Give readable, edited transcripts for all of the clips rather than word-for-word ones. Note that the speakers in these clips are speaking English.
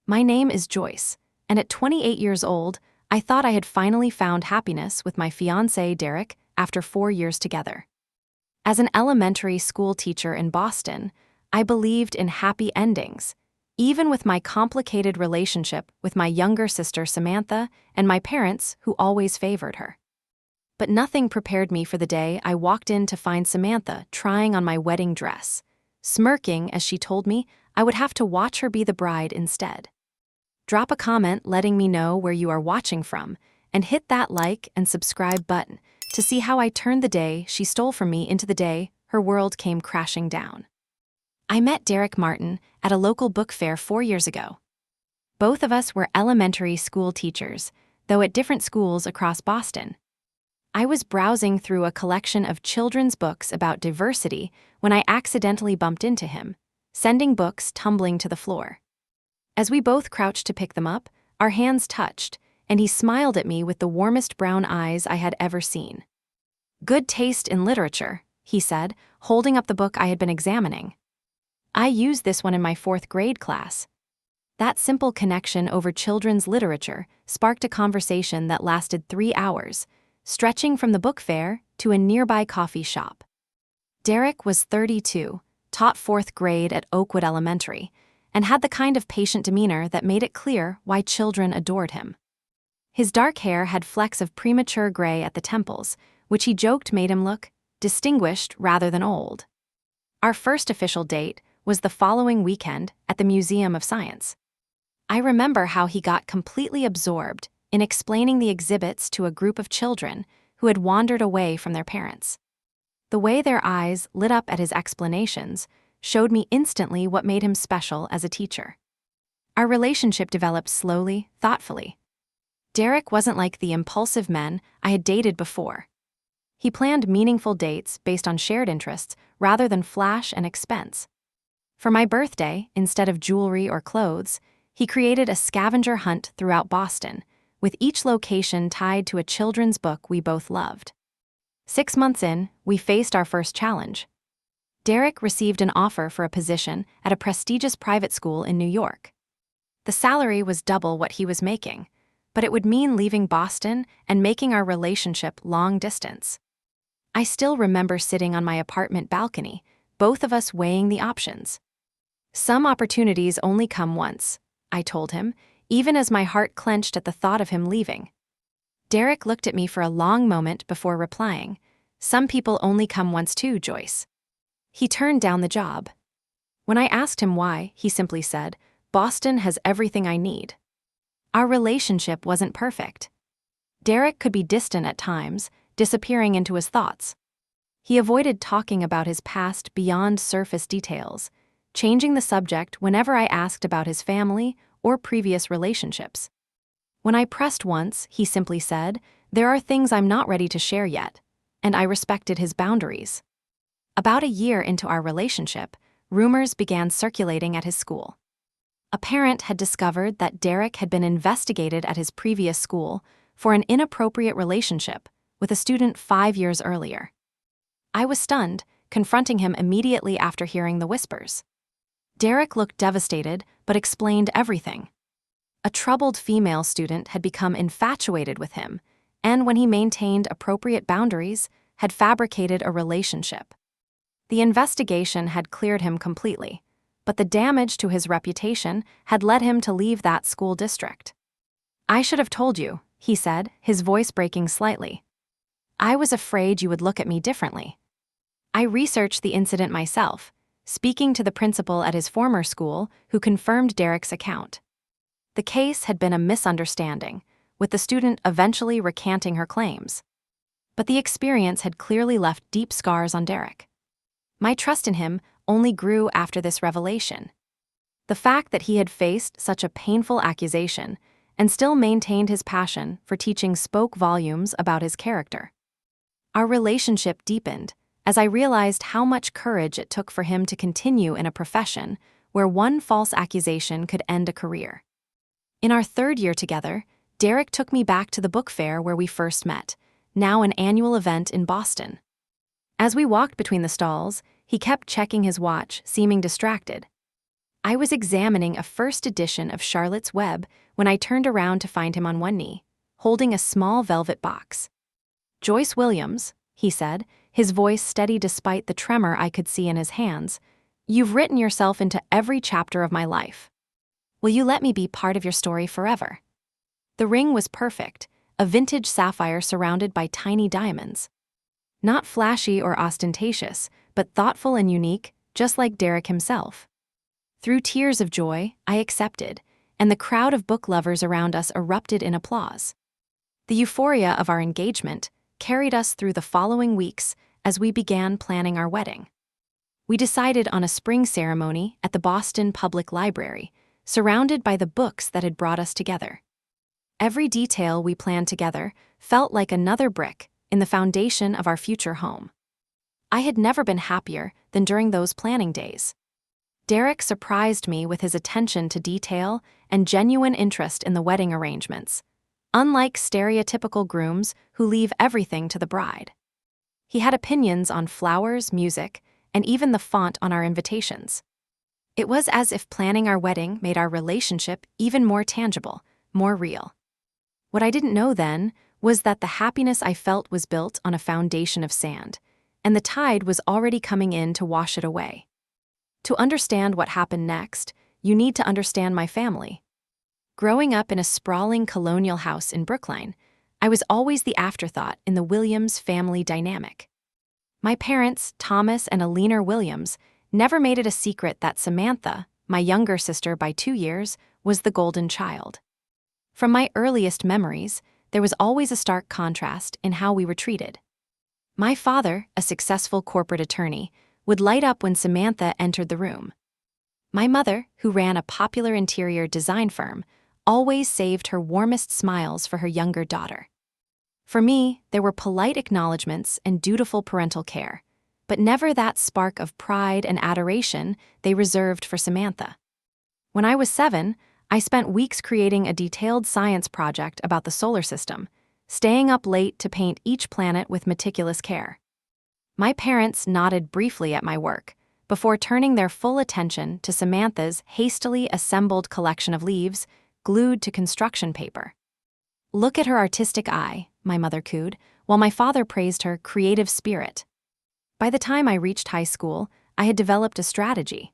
My name is Joyce, and at 28 years old, I thought I had finally found happiness with my fiancé, Derek, after 4 years together. As an elementary school teacher in Boston, I believed in happy endings, even with my complicated relationship with my younger sister Samantha and my parents who always favored her. But nothing prepared me for the day I walked in to find Samantha trying on my wedding dress, smirking as she told me I would have to watch her be the bride instead. Drop a comment letting me know where you are watching from, and hit that like and subscribe button to see how I turned the day she stole from me into the day her world came crashing down. I met Derek Martin at a local book fair 4 years ago. Both of us were elementary school teachers, though at different schools across Boston. I was browsing through a collection of children's books about diversity when I accidentally bumped into him, sending books tumbling to the floor. As we both crouched to pick them up, our hands touched, and he smiled at me with the warmest brown eyes I had ever seen. "Good taste in literature," he said, holding up the book I had been examining. "I used this one in my 4th grade class." That simple connection over children's literature sparked a conversation that lasted 3 hours, stretching from the book fair to a nearby coffee shop. Derek was 32, taught 4th grade at Oakwood Elementary, and had the kind of patient demeanor that made it clear why children adored him. His dark hair had flecks of premature gray at the temples, which he joked made him look distinguished rather than old. Our first official date was the following weekend at the Museum of Science. I remember how he got completely absorbed in explaining the exhibits to a group of children who had wandered away from their parents. The way their eyes lit up at his explanations showed me instantly what made him special as a teacher. Our relationship developed slowly, thoughtfully. Derek wasn't like the impulsive men I had dated before. He planned meaningful dates based on shared interests rather than flash and expense. For my birthday, instead of jewelry or clothes, he created a scavenger hunt throughout Boston, with each location tied to a children's book we both loved. 6 months in, we faced our first challenge. Derek received an offer for a position at a prestigious private school in New York. The salary was double what he was making, but it would mean leaving Boston and making our relationship long distance. I still remember sitting on my apartment balcony, both of us weighing the options. "Some opportunities only come once," I told him, even as my heart clenched at the thought of him leaving. Derek looked at me for a long moment before replying, "Some people only come once too, Joyce." He turned down the job. When I asked him why, he simply said, "Boston has everything I need." Our relationship wasn't perfect. Derek could be distant at times, disappearing into his thoughts. He avoided talking about his past beyond surface details, changing the subject whenever I asked about his family or previous relationships. When I pressed once, he simply said, "There are things I'm not ready to share yet," and I respected his boundaries. About a year into our relationship, rumors began circulating at his school. A parent had discovered that Derek had been investigated at his previous school for an inappropriate relationship with a student 5 years earlier. I was stunned, confronting him immediately after hearing the whispers. Derek looked devastated, but explained everything. A troubled female student had become infatuated with him, and when he maintained appropriate boundaries, had fabricated a relationship. The investigation had cleared him completely, but the damage to his reputation had led him to leave that school district. "I should have told you," he said, his voice breaking slightly. "I was afraid you would look at me differently." I researched the incident myself, speaking to the principal at his former school who confirmed Derek's account. The case had been a misunderstanding, with the student eventually recanting her claims. But the experience had clearly left deep scars on Derek. My trust in him only grew after this revelation. The fact that he had faced such a painful accusation and still maintained his passion for teaching spoke volumes about his character. Our relationship deepened as I realized how much courage it took for him to continue in a profession where one false accusation could end a career. In our 3rd year together, Derek took me back to the book fair where we first met, now an annual event in Boston. As we walked between the stalls, he kept checking his watch, seeming distracted. I was examining a first edition of Charlotte's Web when I turned around to find him on one knee, holding a small velvet box. "Joyce Williams," he said, his voice steady despite the tremor I could see in his hands, "you've written yourself into every chapter of my life. Will you let me be part of your story forever?" The ring was perfect, a vintage sapphire surrounded by tiny diamonds. Not flashy or ostentatious, but thoughtful and unique, just like Derek himself. Through tears of joy, I accepted, and the crowd of book lovers around us erupted in applause. The euphoria of our engagement carried us through the following weeks as we began planning our wedding. We decided on a spring ceremony at the Boston Public Library, surrounded by the books that had brought us together. Every detail we planned together felt like another brick in the foundation of our future home. I had never been happier than during those planning days. Derek surprised me with his attention to detail and genuine interest in the wedding arrangements, unlike stereotypical grooms who leave everything to the bride. He had opinions on flowers, music, and even the font on our invitations. It was as if planning our wedding made our relationship even more tangible, more real. What I didn't know then was that the happiness I felt was built on a foundation of sand, and the tide was already coming in to wash it away. To understand what happened next, you need to understand my family. Growing up in a sprawling colonial house in Brookline, I was always the afterthought in the Williams family dynamic. My parents, Thomas and Alina Williams, never made it a secret that Samantha, my younger sister by 2 years, was the golden child. From my earliest memories, there was always a stark contrast in how we were treated. My father, a successful corporate attorney, would light up when Samantha entered the room. My mother, who ran a popular interior design firm, always saved her warmest smiles for her younger daughter. For me, there were polite acknowledgments and dutiful parental care, but never that spark of pride and adoration they reserved for Samantha. When I was 7, I spent weeks creating a detailed science project about the solar system, staying up late to paint each planet with meticulous care. My parents nodded briefly at my work, before turning their full attention to Samantha's hastily assembled collection of leaves glued to construction paper. "Look at her artistic eye," my mother cooed, while my father praised her creative spirit. By the time I reached high school, I had developed a strategy.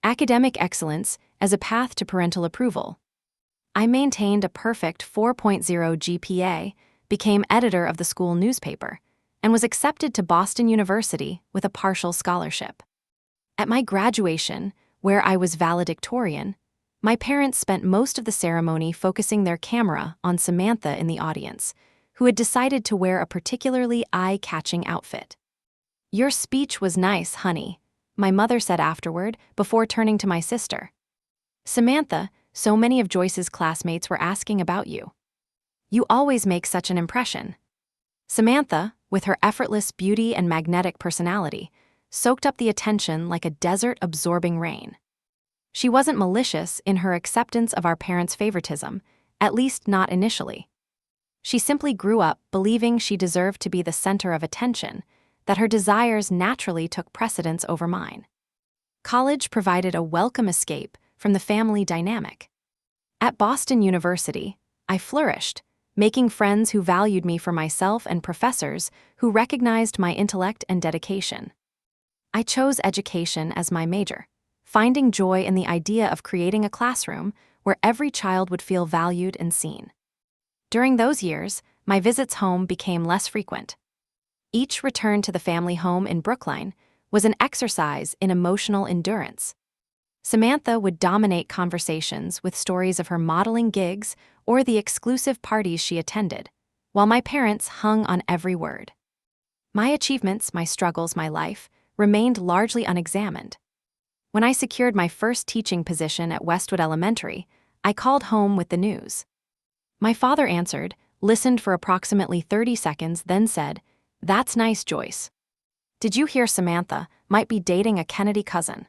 Academic excellence as a path to parental approval. I maintained a perfect 4.0 GPA, became editor of the school newspaper, and was accepted to Boston University with a partial scholarship. At my graduation, where I was valedictorian, my parents spent most of the ceremony focusing their camera on Samantha in the audience, who had decided to wear a particularly eye-catching outfit. "Your speech was nice, honey," my mother said afterward before turning to my sister. "Samantha, so many of Joyce's classmates were asking about you. You always make such an impression." Samantha, with her effortless beauty and magnetic personality, soaked up the attention like a desert-absorbing rain. She wasn't malicious in her acceptance of our parents' favoritism, at least not initially. She simply grew up believing she deserved to be the center of attention, that her desires naturally took precedence over mine. College provided a welcome escape from the family dynamic. At Boston University, I flourished, making friends who valued me for myself and professors who recognized my intellect and dedication. I chose education as my major, finding joy in the idea of creating a classroom where every child would feel valued and seen. During those years, my visits home became less frequent. Each return to the family home in Brookline was an exercise in emotional endurance. Samantha would dominate conversations with stories of her modeling gigs or the exclusive parties she attended, while my parents hung on every word. My achievements, my struggles, my life remained largely unexamined. When I secured my first teaching position at Westwood Elementary, I called home with the news. My father answered, listened for approximately 30 seconds, then said, "That's nice, Joyce. Did you hear Samantha might be dating a Kennedy cousin?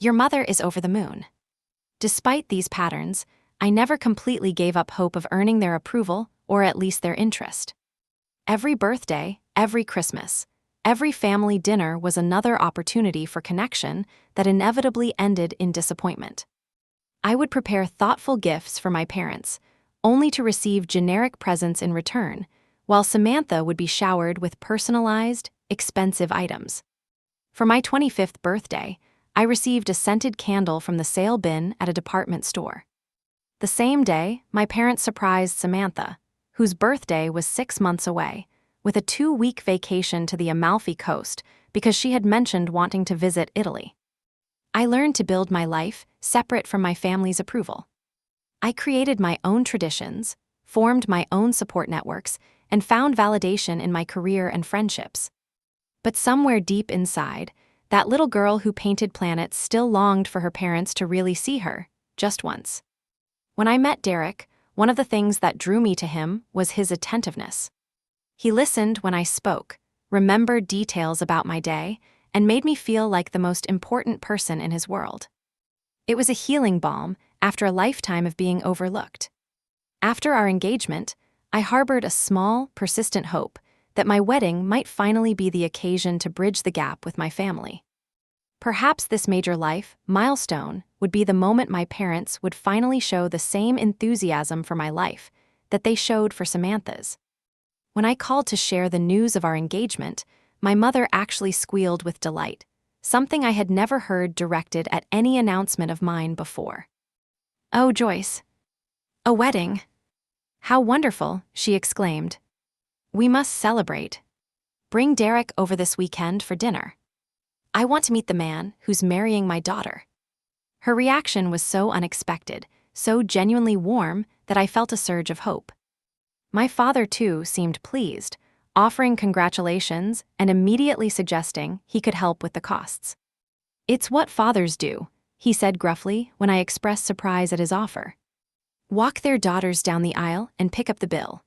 Your mother is over the moon." Despite these patterns, I never completely gave up hope of earning their approval or at least their interest. Every birthday, every Christmas, Every family dinner was another opportunity for connection that inevitably ended in disappointment. I would prepare thoughtful gifts for my parents, only to receive generic presents in return, while Samantha would be showered with personalized, expensive items. For my 25th birthday, I received a scented candle from the sale bin at a department store. The same day, my parents surprised Samantha, whose birthday was 6 months away, with a 2-week vacation to the Amalfi Coast because she had mentioned wanting to visit Italy. I learned to build my life separate from my family's approval. I created my own traditions, formed my own support networks, and found validation in my career and friendships. But somewhere deep inside, that little girl who painted planets still longed for her parents to really see her, just once. When I met Derek, one of the things that drew me to him was his attentiveness. He listened when I spoke, remembered details about my day, and made me feel like the most important person in his world. It was a healing balm after a lifetime of being overlooked. After our engagement, I harbored a small, persistent hope that my wedding might finally be the occasion to bridge the gap with my family. Perhaps this major life milestone would be the moment my parents would finally show the same enthusiasm for my life that they showed for Samantha's. When I called to share the news of our engagement, my mother actually squealed with delight, something I had never heard directed at any announcement of mine before. "Oh, Joyce. A wedding. How wonderful," she exclaimed. "We must celebrate. Bring Derek over this weekend for dinner. I want to meet the man who's marrying my daughter." Her reaction was so unexpected, so genuinely warm, that I felt a surge of hope. My father, too, seemed pleased, offering congratulations and immediately suggesting he could help with the costs. "It's what fathers do," he said gruffly when I expressed surprise at his offer. "Walk their daughters down the aisle and pick up the bill."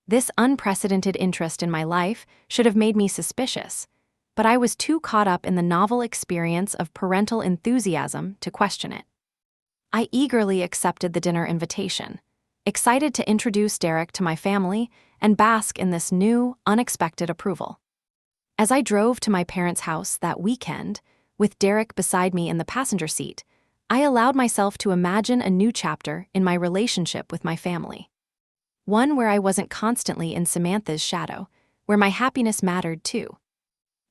This unprecedented interest in my life should have made me suspicious, but I was too caught up in the novel experience of parental enthusiasm to question it. I eagerly accepted the dinner invitation, excited to introduce Derek to my family and bask in this new, unexpected approval. As I drove to my parents' house that weekend, with Derek beside me in the passenger seat, I allowed myself to imagine a new chapter in my relationship with my family. One where I wasn't constantly in Samantha's shadow, where my happiness mattered too.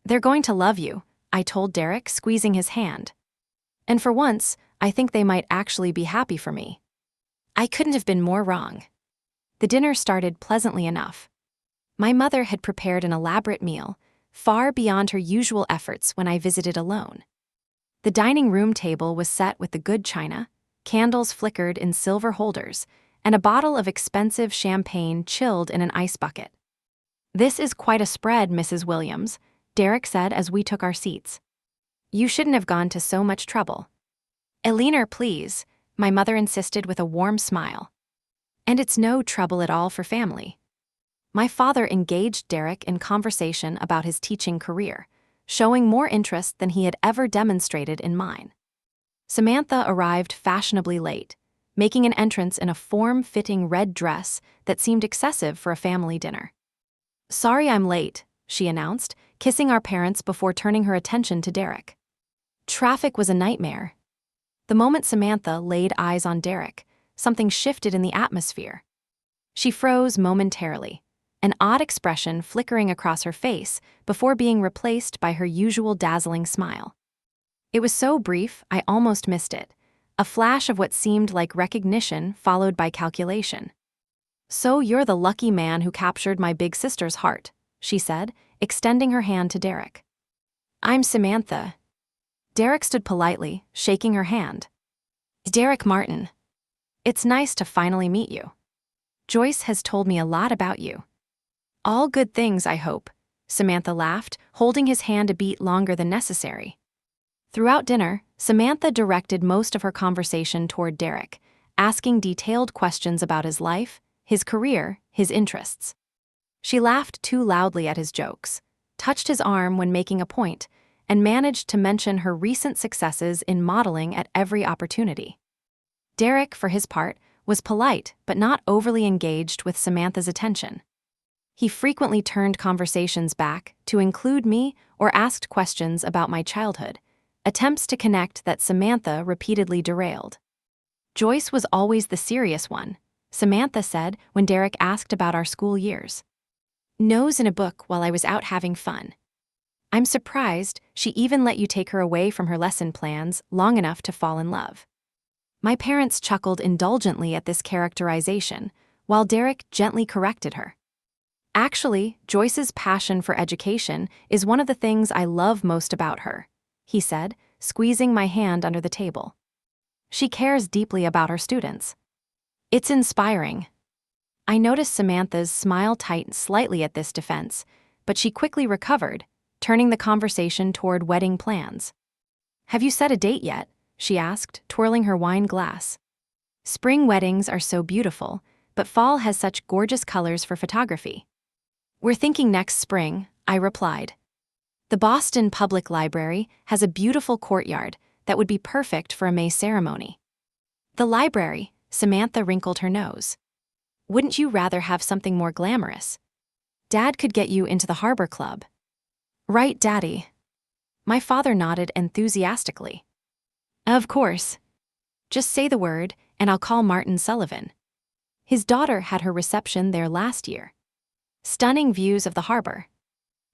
"They're going to love you," I told Derek, squeezing his hand. "And for once, I think they might actually be happy for me." I couldn't have been more wrong. The dinner started pleasantly enough. My mother had prepared an elaborate meal, far beyond her usual efforts when I visited alone. The dining room table was set with the good china, candles flickered in silver holders, and a bottle of expensive champagne chilled in an ice bucket. "This is quite a spread, Mrs. Williams," Derek said as we took our seats. "You shouldn't have gone to so much trouble." "A leaner, please," my mother insisted with a warm smile. "And it's no trouble at all for family." My father engaged Derek in conversation about his teaching career, showing more interest than he had ever demonstrated in mine. Samantha arrived fashionably late, making an entrance in a form-fitting red dress that seemed excessive for a family dinner. "Sorry I'm late," she announced, kissing our parents before turning her attention to Derek. "Traffic was a nightmare." The moment Samantha laid eyes on Derek, something shifted in the atmosphere. She froze momentarily, an odd expression flickering across her face before being replaced by her usual dazzling smile. It was so brief, I almost missed it, a flash of what seemed like recognition followed by calculation. "So you're the lucky man who captured my big sister's heart," she said, extending her hand to Derek. "I'm Samantha." Derek stood politely, shaking her hand. "Derek Martin. It's nice to finally meet you. Joyce has told me a lot about you." "All good things, I hope," Samantha laughed, holding his hand a beat longer than necessary. Throughout dinner, Samantha directed most of her conversation toward Derek, asking detailed questions about his life, his career, his interests. She laughed too loudly at his jokes, touched his arm when making a point, and managed to mention her recent successes in modeling at every opportunity. Derek, for his part, was polite but not overly engaged with Samantha's attention. He frequently turned conversations back to include me or asked questions about my childhood, attempts to connect that Samantha repeatedly derailed. Joyce was always the serious one, Samantha said when Derek asked about our school years. Nose in a book while I was out having fun. I'm surprised she even let you take her away from her lesson plans long enough to fall in love. My parents chuckled indulgently at this characterization, while Derek gently corrected her. Actually, Joyce's passion for education is one of the things I love most about her, he said, squeezing my hand under the table. She cares deeply about her students. It's inspiring. I noticed Samantha's smile tighten slightly at this defense, but she quickly recovered, turning the conversation toward wedding plans. Have you set a date yet? She asked, twirling her wine glass. Spring weddings are so beautiful, but fall has such gorgeous colors for photography. We're thinking next spring, I replied. The Boston Public Library has a beautiful courtyard that would be perfect for a May ceremony. The library, Samantha wrinkled her nose. Wouldn't you rather have something more glamorous? Dad could get you into the Harbor Club. Right, Daddy. My father nodded enthusiastically. Of course. Just say the word, and I'll call Martin Sullivan. His daughter had her reception there last year. Stunning views of the harbor.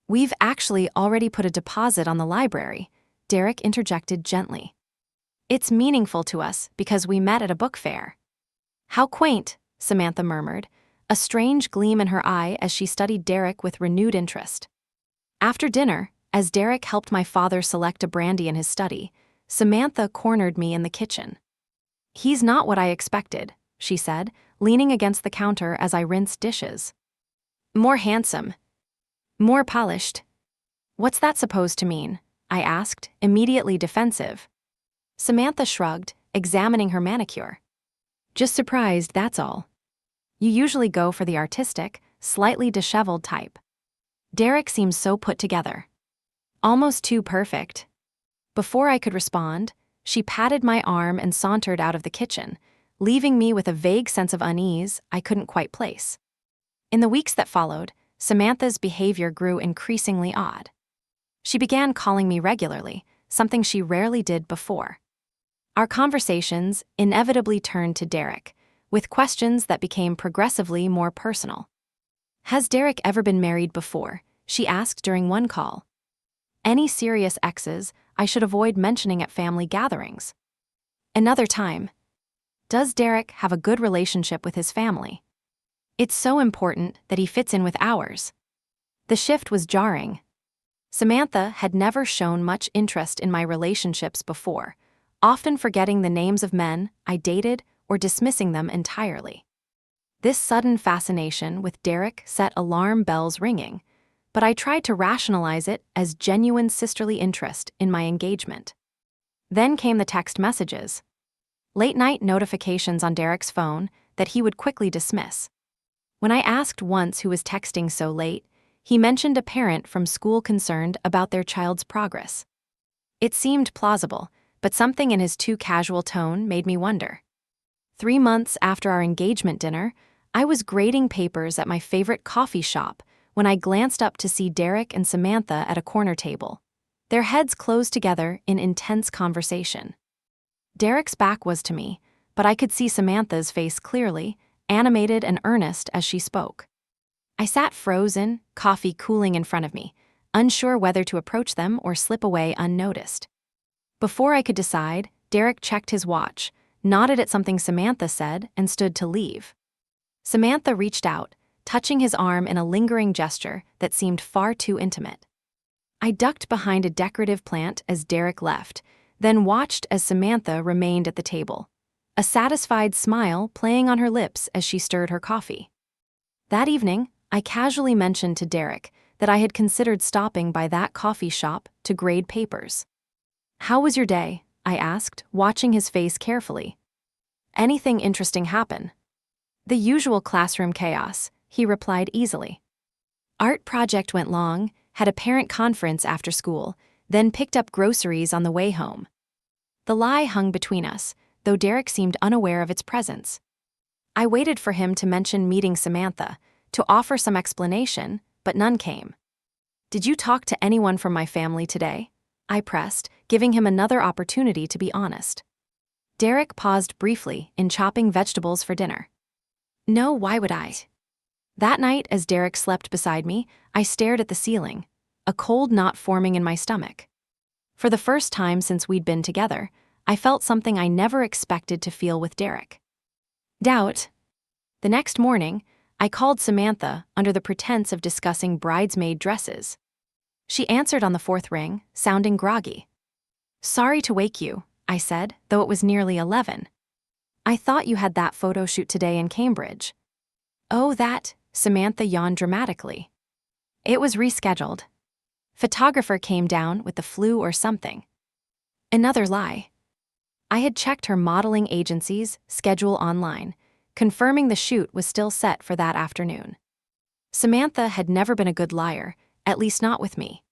We've actually already put a deposit on the library, Derek interjected gently. It's meaningful to us because we met at a book fair. How quaint, Samantha murmured, a strange gleam in her eye as she studied Derek with renewed interest. After dinner, as Derek helped my father select a brandy in his study, Samantha cornered me in the kitchen. He's not what I expected, she said, leaning against the counter as I rinsed dishes. More handsome. More polished. What's that supposed to mean? I asked, immediately defensive. Samantha shrugged, examining her manicure. Just surprised, that's all. You usually go for the artistic, slightly disheveled type. Derek seems so put together. Almost too perfect. Before I could respond, she patted my arm and sauntered out of the kitchen, leaving me with a vague sense of unease I couldn't quite place. In the weeks that followed, Samantha's behavior grew increasingly odd. She began calling me regularly, something she rarely did before. Our conversations inevitably turned to Derek, with questions that became progressively more personal. Has Derek ever been married before? She asked during one call. Any serious exes I should avoid mentioning at family gatherings. Another time. Does Derek have a good relationship with his family? It's so important that he fits in with ours. The shift was jarring. Samantha had never shown much interest in my relationships before, often forgetting the names of men I dated or dismissing them entirely. This sudden fascination with Derek set alarm bells ringing, but I tried to rationalize it as genuine sisterly interest in my engagement. Then came the text messages. Late-night notifications on Derek's phone that he would quickly dismiss. When I asked once who was texting so late, he mentioned a parent from school concerned about their child's progress. It seemed plausible, but something in his too casual tone made me wonder. 3 months after our engagement dinner, I was grading papers at my favorite coffee shop when I glanced up to see Derek and Samantha at a corner table, their heads closed together in intense conversation. Derek's back was to me, but I could see Samantha's face clearly, animated and earnest as she spoke. I sat frozen, coffee cooling in front of me, unsure whether to approach them or slip away unnoticed. Before I could decide, Derek checked his watch, nodded at something Samantha said, and stood to leave. Samantha reached out, touching his arm in a lingering gesture that seemed far too intimate. I ducked behind a decorative plant as Derek left, then watched as Samantha remained at the table, a satisfied smile playing on her lips as she stirred her coffee. That evening, I casually mentioned to Derek that I had considered stopping by that coffee shop to grade papers. How was your day? I asked, watching his face carefully. Anything interesting happen? The usual classroom chaos, he replied easily. Art project went long, had a parent conference after school, then picked up groceries on the way home. The lie hung between us, though Derek seemed unaware of its presence. I waited for him to mention meeting Samantha, to offer some explanation, but none came. "Did you talk to anyone from my family today?" I pressed, giving him another opportunity to be honest. Derek paused briefly in chopping vegetables for dinner. "No, why would I?" That night, as Derek slept beside me, I stared at the ceiling, a cold knot forming in my stomach. For the first time since we'd been together, I felt something I never expected to feel with Derek. Doubt. The next morning, I called Samantha under the pretense of discussing bridesmaid dresses. She answered on the fourth ring, sounding groggy. "Sorry to wake you," I said, though it was nearly 11. "I thought you had that photo shoot today in Cambridge." "Oh, that," Samantha yawned dramatically. "It was rescheduled. Photographer came down with the flu or something." Another lie. I had checked her modeling agency's schedule online, confirming the shoot was still set for that afternoon. Samantha had never been a good liar, at least not with me.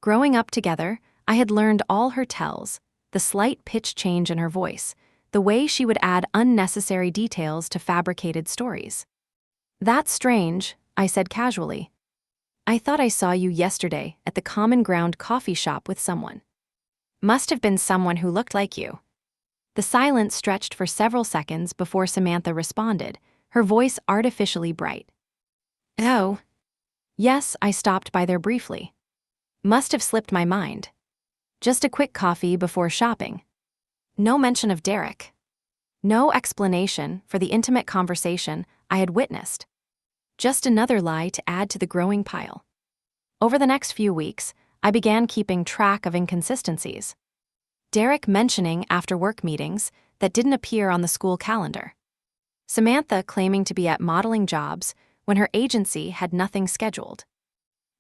Growing up together, I had learned all her tells, the slight pitch change in her voice, the way she would add unnecessary details to fabricated stories. "That's strange," I said casually. "I thought I saw you yesterday at the Common Ground coffee shop with someone." "Must have been someone who looked like you." The silence stretched for several seconds before Samantha responded, her voice artificially bright. "Oh." "Yes, I stopped by there briefly. Must have slipped my mind. Just a quick coffee before shopping." No mention of Derek. No explanation for the intimate conversation I had witnessed. Just another lie to add to the growing pile. Over the next few weeks, I began keeping track of inconsistencies. Derek mentioning after-work meetings that didn't appear on the school calendar. Samantha claiming to be at modeling jobs when her agency had nothing scheduled.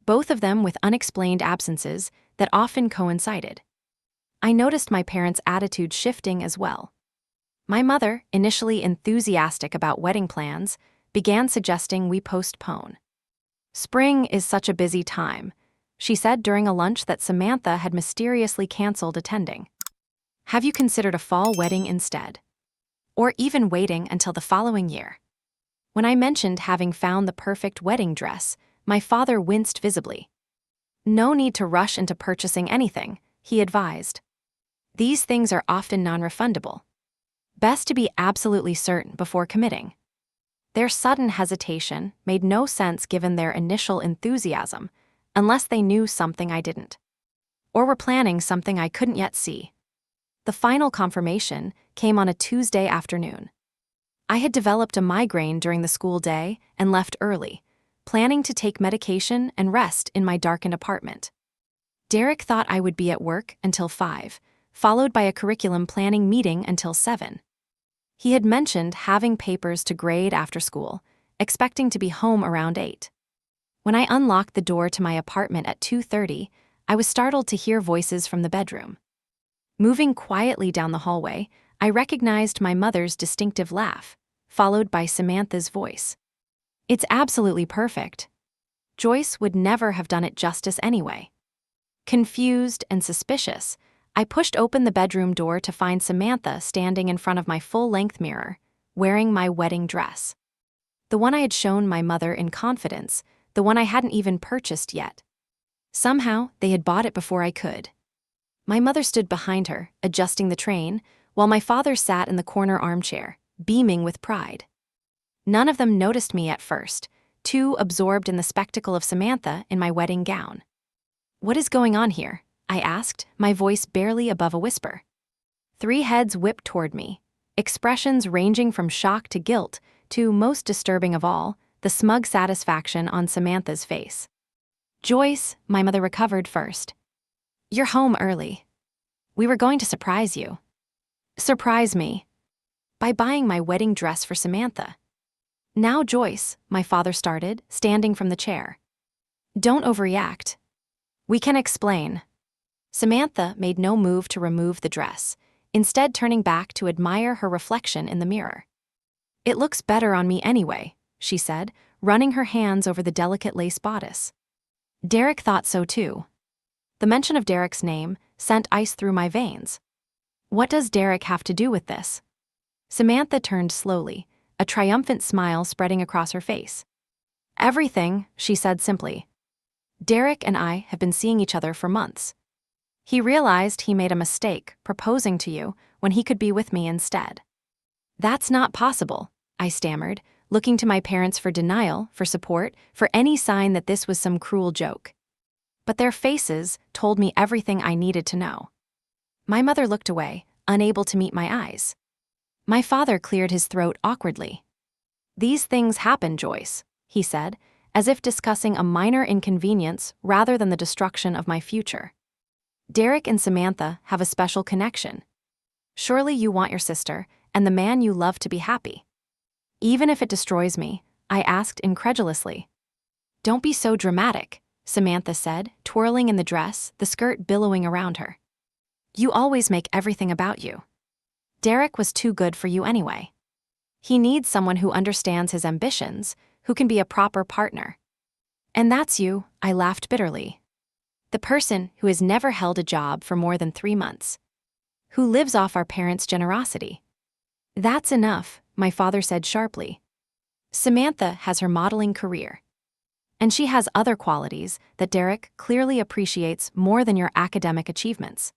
Both of them with unexplained absences that often coincided. I noticed my parents' attitude shifting as well. My mother, initially enthusiastic about wedding plans, began suggesting we postpone. "Spring is such a busy time," she said during a lunch that Samantha had mysteriously canceled attending. "Have you considered a fall wedding instead? Or even waiting until the following year?" When I mentioned having found the perfect wedding dress, my father winced visibly. "No need to rush into purchasing anything," he advised. "These things are often non-refundable. Best to be absolutely certain before committing." Their sudden hesitation made no sense given their initial enthusiasm, unless they knew something I didn't. Or were planning something I couldn't yet see. The final confirmation came on a Tuesday afternoon. I had developed a migraine during the school day and left early, planning to take medication and rest in my darkened apartment. Derek thought I would be at work until 5, followed by a curriculum planning meeting until 7. He had mentioned having papers to grade after school, expecting to be home around 8. When I unlocked the door to my apartment at 2:30, I was startled to hear voices from the bedroom. Moving quietly down the hallway, I recognized my mother's distinctive laugh, followed by Samantha's voice. "It's absolutely perfect. Joyce would never have done it justice anyway." Confused and suspicious, I pushed open the bedroom door to find Samantha standing in front of my full-length mirror, wearing my wedding dress. The one I had shown my mother in confidence, the one I hadn't even purchased yet. Somehow, they had bought it before I could. My mother stood behind her, adjusting the train, while my father sat in the corner armchair, beaming with pride. None of them noticed me at first, too absorbed in the spectacle of Samantha in my wedding gown. "What is going on here?" I asked, my voice barely above a whisper. 3 heads whipped toward me, expressions ranging from shock to guilt to, most disturbing of all, the smug satisfaction on Samantha's face. "Joyce," my mother recovered first. "You're home early. We were going to surprise you." "Surprise me?" "By buying my wedding dress for Samantha." "Now, Joyce," my father started, standing from the chair. "Don't overreact. We can explain." Samantha made no move to remove the dress, instead turning back to admire her reflection in the mirror. "It looks better on me anyway," she said, running her hands over the delicate lace bodice. Derek thought so too. The mention of Derek's name sent ice through my veins. What does Derek have to do with this? Samantha turned slowly, a triumphant smile spreading across her face. Everything, she said simply. Derek and I have been seeing each other for months. He realized he made a mistake proposing to you when he could be with me instead. That's not possible, I stammered, looking to my parents for denial, for support, for any sign that this was some cruel joke. But their faces told me everything I needed to know. My mother looked away, unable to meet my eyes. My father cleared his throat awkwardly. These things happen, Joyce, he said, as if discussing a minor inconvenience rather than the destruction of my future. Derek and Samantha have a special connection. Surely you want your sister and the man you love to be happy. Even if it destroys me, I asked incredulously. Don't be so dramatic, Samantha said, twirling in the dress, the skirt billowing around her. You always make everything about you. Derek was too good for you anyway. He needs someone who understands his ambitions, who can be a proper partner. And that's you, I laughed bitterly. The person who has never held a job for more than 3 months. Who lives off our parents' generosity. That's enough, my father said sharply. Samantha has her modeling career. And she has other qualities that Derek clearly appreciates more than your academic achievements.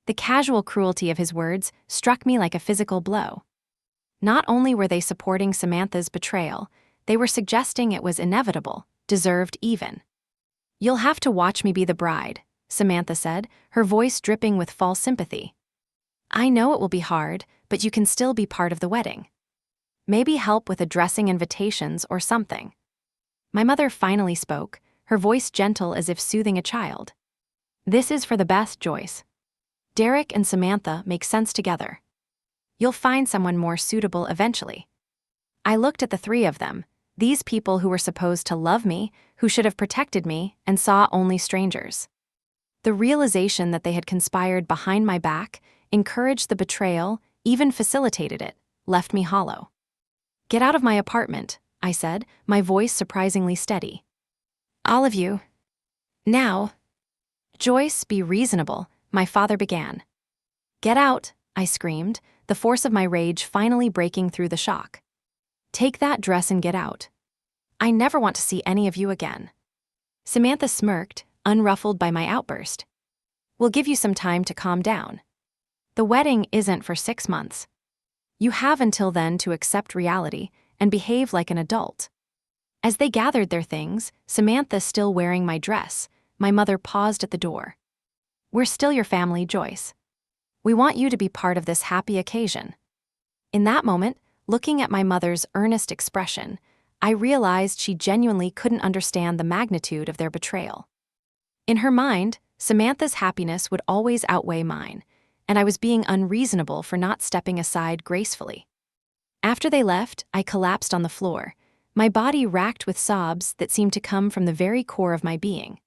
The casual cruelty of his words struck me like a physical blow. Not only were they supporting Samantha's betrayal, they were suggesting it was inevitable, deserved even. You'll have to watch me be the bride, Samantha said, her voice dripping with false sympathy. I know it will be hard, but you can still be part of the wedding. Maybe help with addressing invitations or something. My mother finally spoke, her voice gentle as if soothing a child. This is for the best, Joyce. Derek and Samantha make sense together. You'll find someone more suitable eventually. I looked at the three of them, these people who were supposed to love me, who should have protected me, and saw only strangers. The realization that they had conspired behind my back, encouraged the betrayal, even facilitated it, left me hollow. Get out of my apartment, I said, my voice surprisingly steady. All of you. Now. Joyce, be reasonable, my father began. Get out, I screamed, the force of my rage finally breaking through the shock. Take that dress and get out. I never want to see any of you again. Samantha smirked, unruffled by my outburst. We'll give you some time to calm down. The wedding isn't for 6 months. You have until then to accept reality and behave like an adult. As they gathered their things, Samantha still wearing my dress, my mother paused at the door. We're still your family, Joyce. We want you to be part of this happy occasion. In that moment, looking at my mother's earnest expression, I realized she genuinely couldn't understand the magnitude of their betrayal. In her mind, Samantha's happiness would always outweigh mine, and I was being unreasonable for not stepping aside gracefully. After they left, I collapsed on the floor, my body racked with sobs that seemed to come from the very core of my being.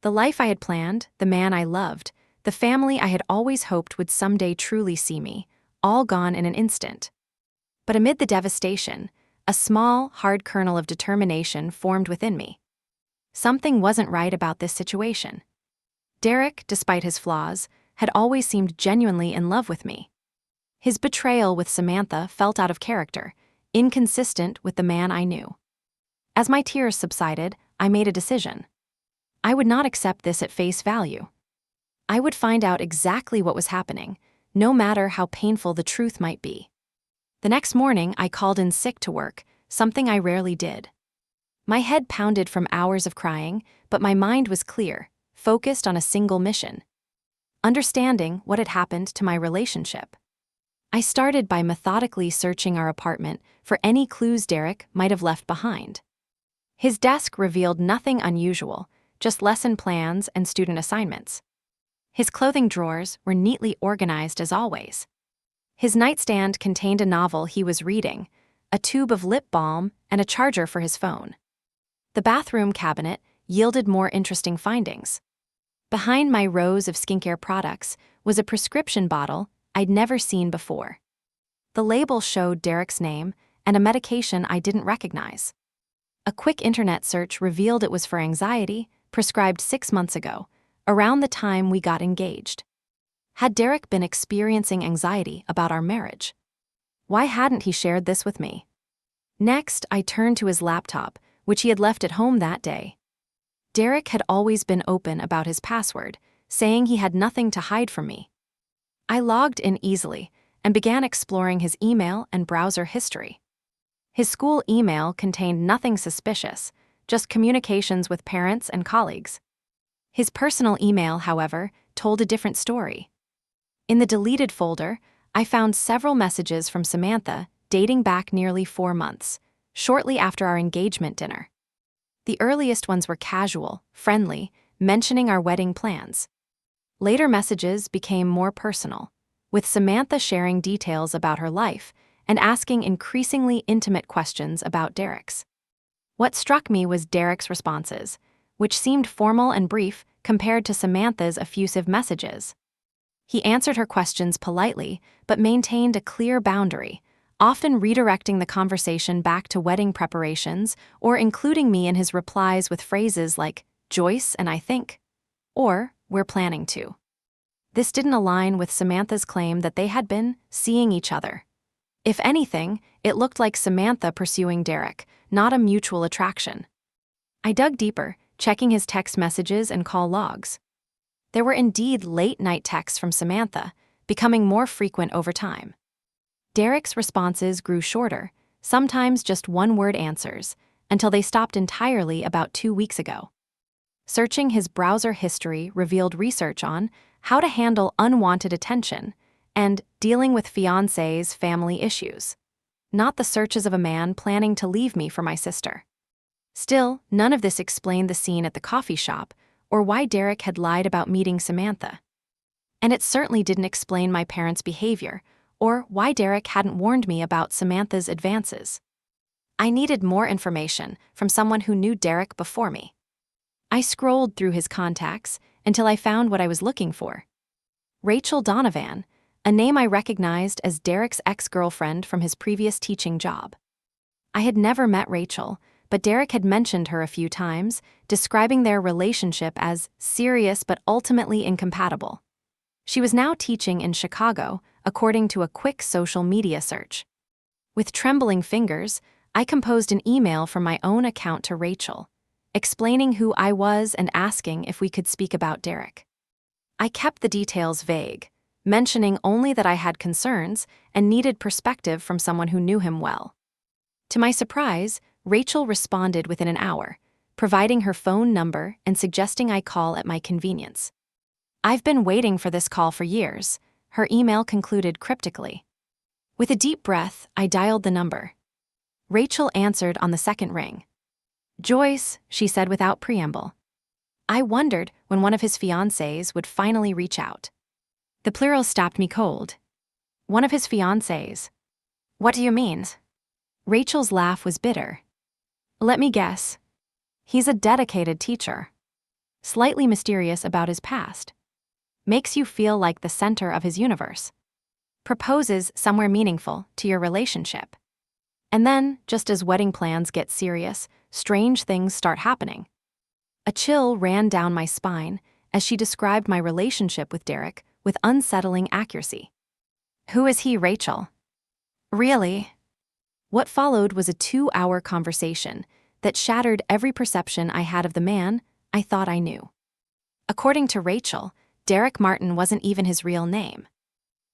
The life I had planned, the man I loved, the family I had always hoped would someday truly see me, all gone in an instant. But amid the devastation, a small, hard kernel of determination formed within me. Something wasn't right about this situation. Derek, despite his flaws, had always seemed genuinely in love with me. His betrayal with Samantha felt out of character, inconsistent with the man I knew. As my tears subsided, I made a decision. I would not accept this at face value. I would find out exactly what was happening, no matter how painful the truth might be. The next morning, I called in sick to work, something I rarely did. My head pounded from hours of crying, but my mind was clear, focused on a single mission: understanding what had happened to my relationship. I started by methodically searching our apartment for any clues Derek might have left behind. His desk revealed nothing unusual, just lesson plans and student assignments. His clothing drawers were neatly organized as always. His nightstand contained a novel he was reading, a tube of lip balm, and a charger for his phone. The bathroom cabinet yielded more interesting findings. Behind my rows of skincare products was a prescription bottle I'd never seen before. The label showed Derek's name and a medication I didn't recognize. A quick internet search revealed it was for anxiety, prescribed 6 months ago, around the time we got engaged. Had Derek been experiencing anxiety about our marriage? Why hadn't he shared this with me? Next, I turned to his laptop, which he had left at home that day. Derek had always been open about his password, saying he had nothing to hide from me. I logged in easily and began exploring his email and browser history. His school email contained nothing suspicious, just communications with parents and colleagues. His personal email, however, told a different story. In the deleted folder, I found several messages from Samantha dating back nearly 4 months, shortly after our engagement dinner. The earliest ones were casual, friendly, mentioning our wedding plans. Later messages became more personal, with Samantha sharing details about her life and asking increasingly intimate questions about Derek's. What struck me was Derek's responses, which seemed formal and brief compared to Samantha's effusive messages. He answered her questions politely, but maintained a clear boundary, often redirecting the conversation back to wedding preparations or including me in his replies with phrases like, "Joyce and I think," or "We're planning to." This didn't align with Samantha's claim that they had been seeing each other. If anything, it looked like Samantha pursuing Derek, not a mutual attraction. I dug deeper, checking his text messages and call logs. There were indeed late-night texts from Samantha, becoming more frequent over time. Derek's responses grew shorter, sometimes just one-word answers, until they stopped entirely about 2 weeks ago. Searching his browser history revealed research on how to handle unwanted attention and dealing with fiancé's family issues, not the searches of a man planning to leave me for my sister. Still, none of this explained the scene at the coffee shop or why Derek had lied about meeting Samantha. And it certainly didn't explain my parents' behavior or why Derek hadn't warned me about Samantha's advances. I needed more information from someone who knew Derek before me. I scrolled through his contacts until I found what I was looking for. Rachel Donovan, a name I recognized as Derek's ex-girlfriend from his previous teaching job. I had never met Rachel, but Derek had mentioned her a few times, describing their relationship as serious but ultimately incompatible. She was now teaching in Chicago, according to a quick social media search. With trembling fingers, I composed an email from my own account to Rachel, explaining who I was and asking if we could speak about Derek. I kept the details vague, mentioning only that I had concerns and needed perspective from someone who knew him well. To my surprise, Rachel responded within an hour, providing her phone number and suggesting I call at my convenience. "I've been waiting for this call for years," her email concluded cryptically. With a deep breath, I dialed the number. Rachel answered on the second ring. "Joyce," she said without preamble. I wondered when one of his fiancés would finally reach out. The plural stopped me cold. One of his fiancés. "What do you mean?" Rachel's laugh was bitter. "Let me guess. He's a dedicated teacher. Slightly mysterious about his past. Makes you feel like the center of his universe. Proposes somewhere meaningful to your relationship. And then, just as wedding plans get serious, strange things start happening." A chill ran down my spine as she described my relationship with Derek with unsettling accuracy. "Who is he, Rachel?" "Really?" What followed was a 2-hour conversation that shattered every perception I had of the man I thought I knew. According to Rachel, Derek Martin wasn't even his real name.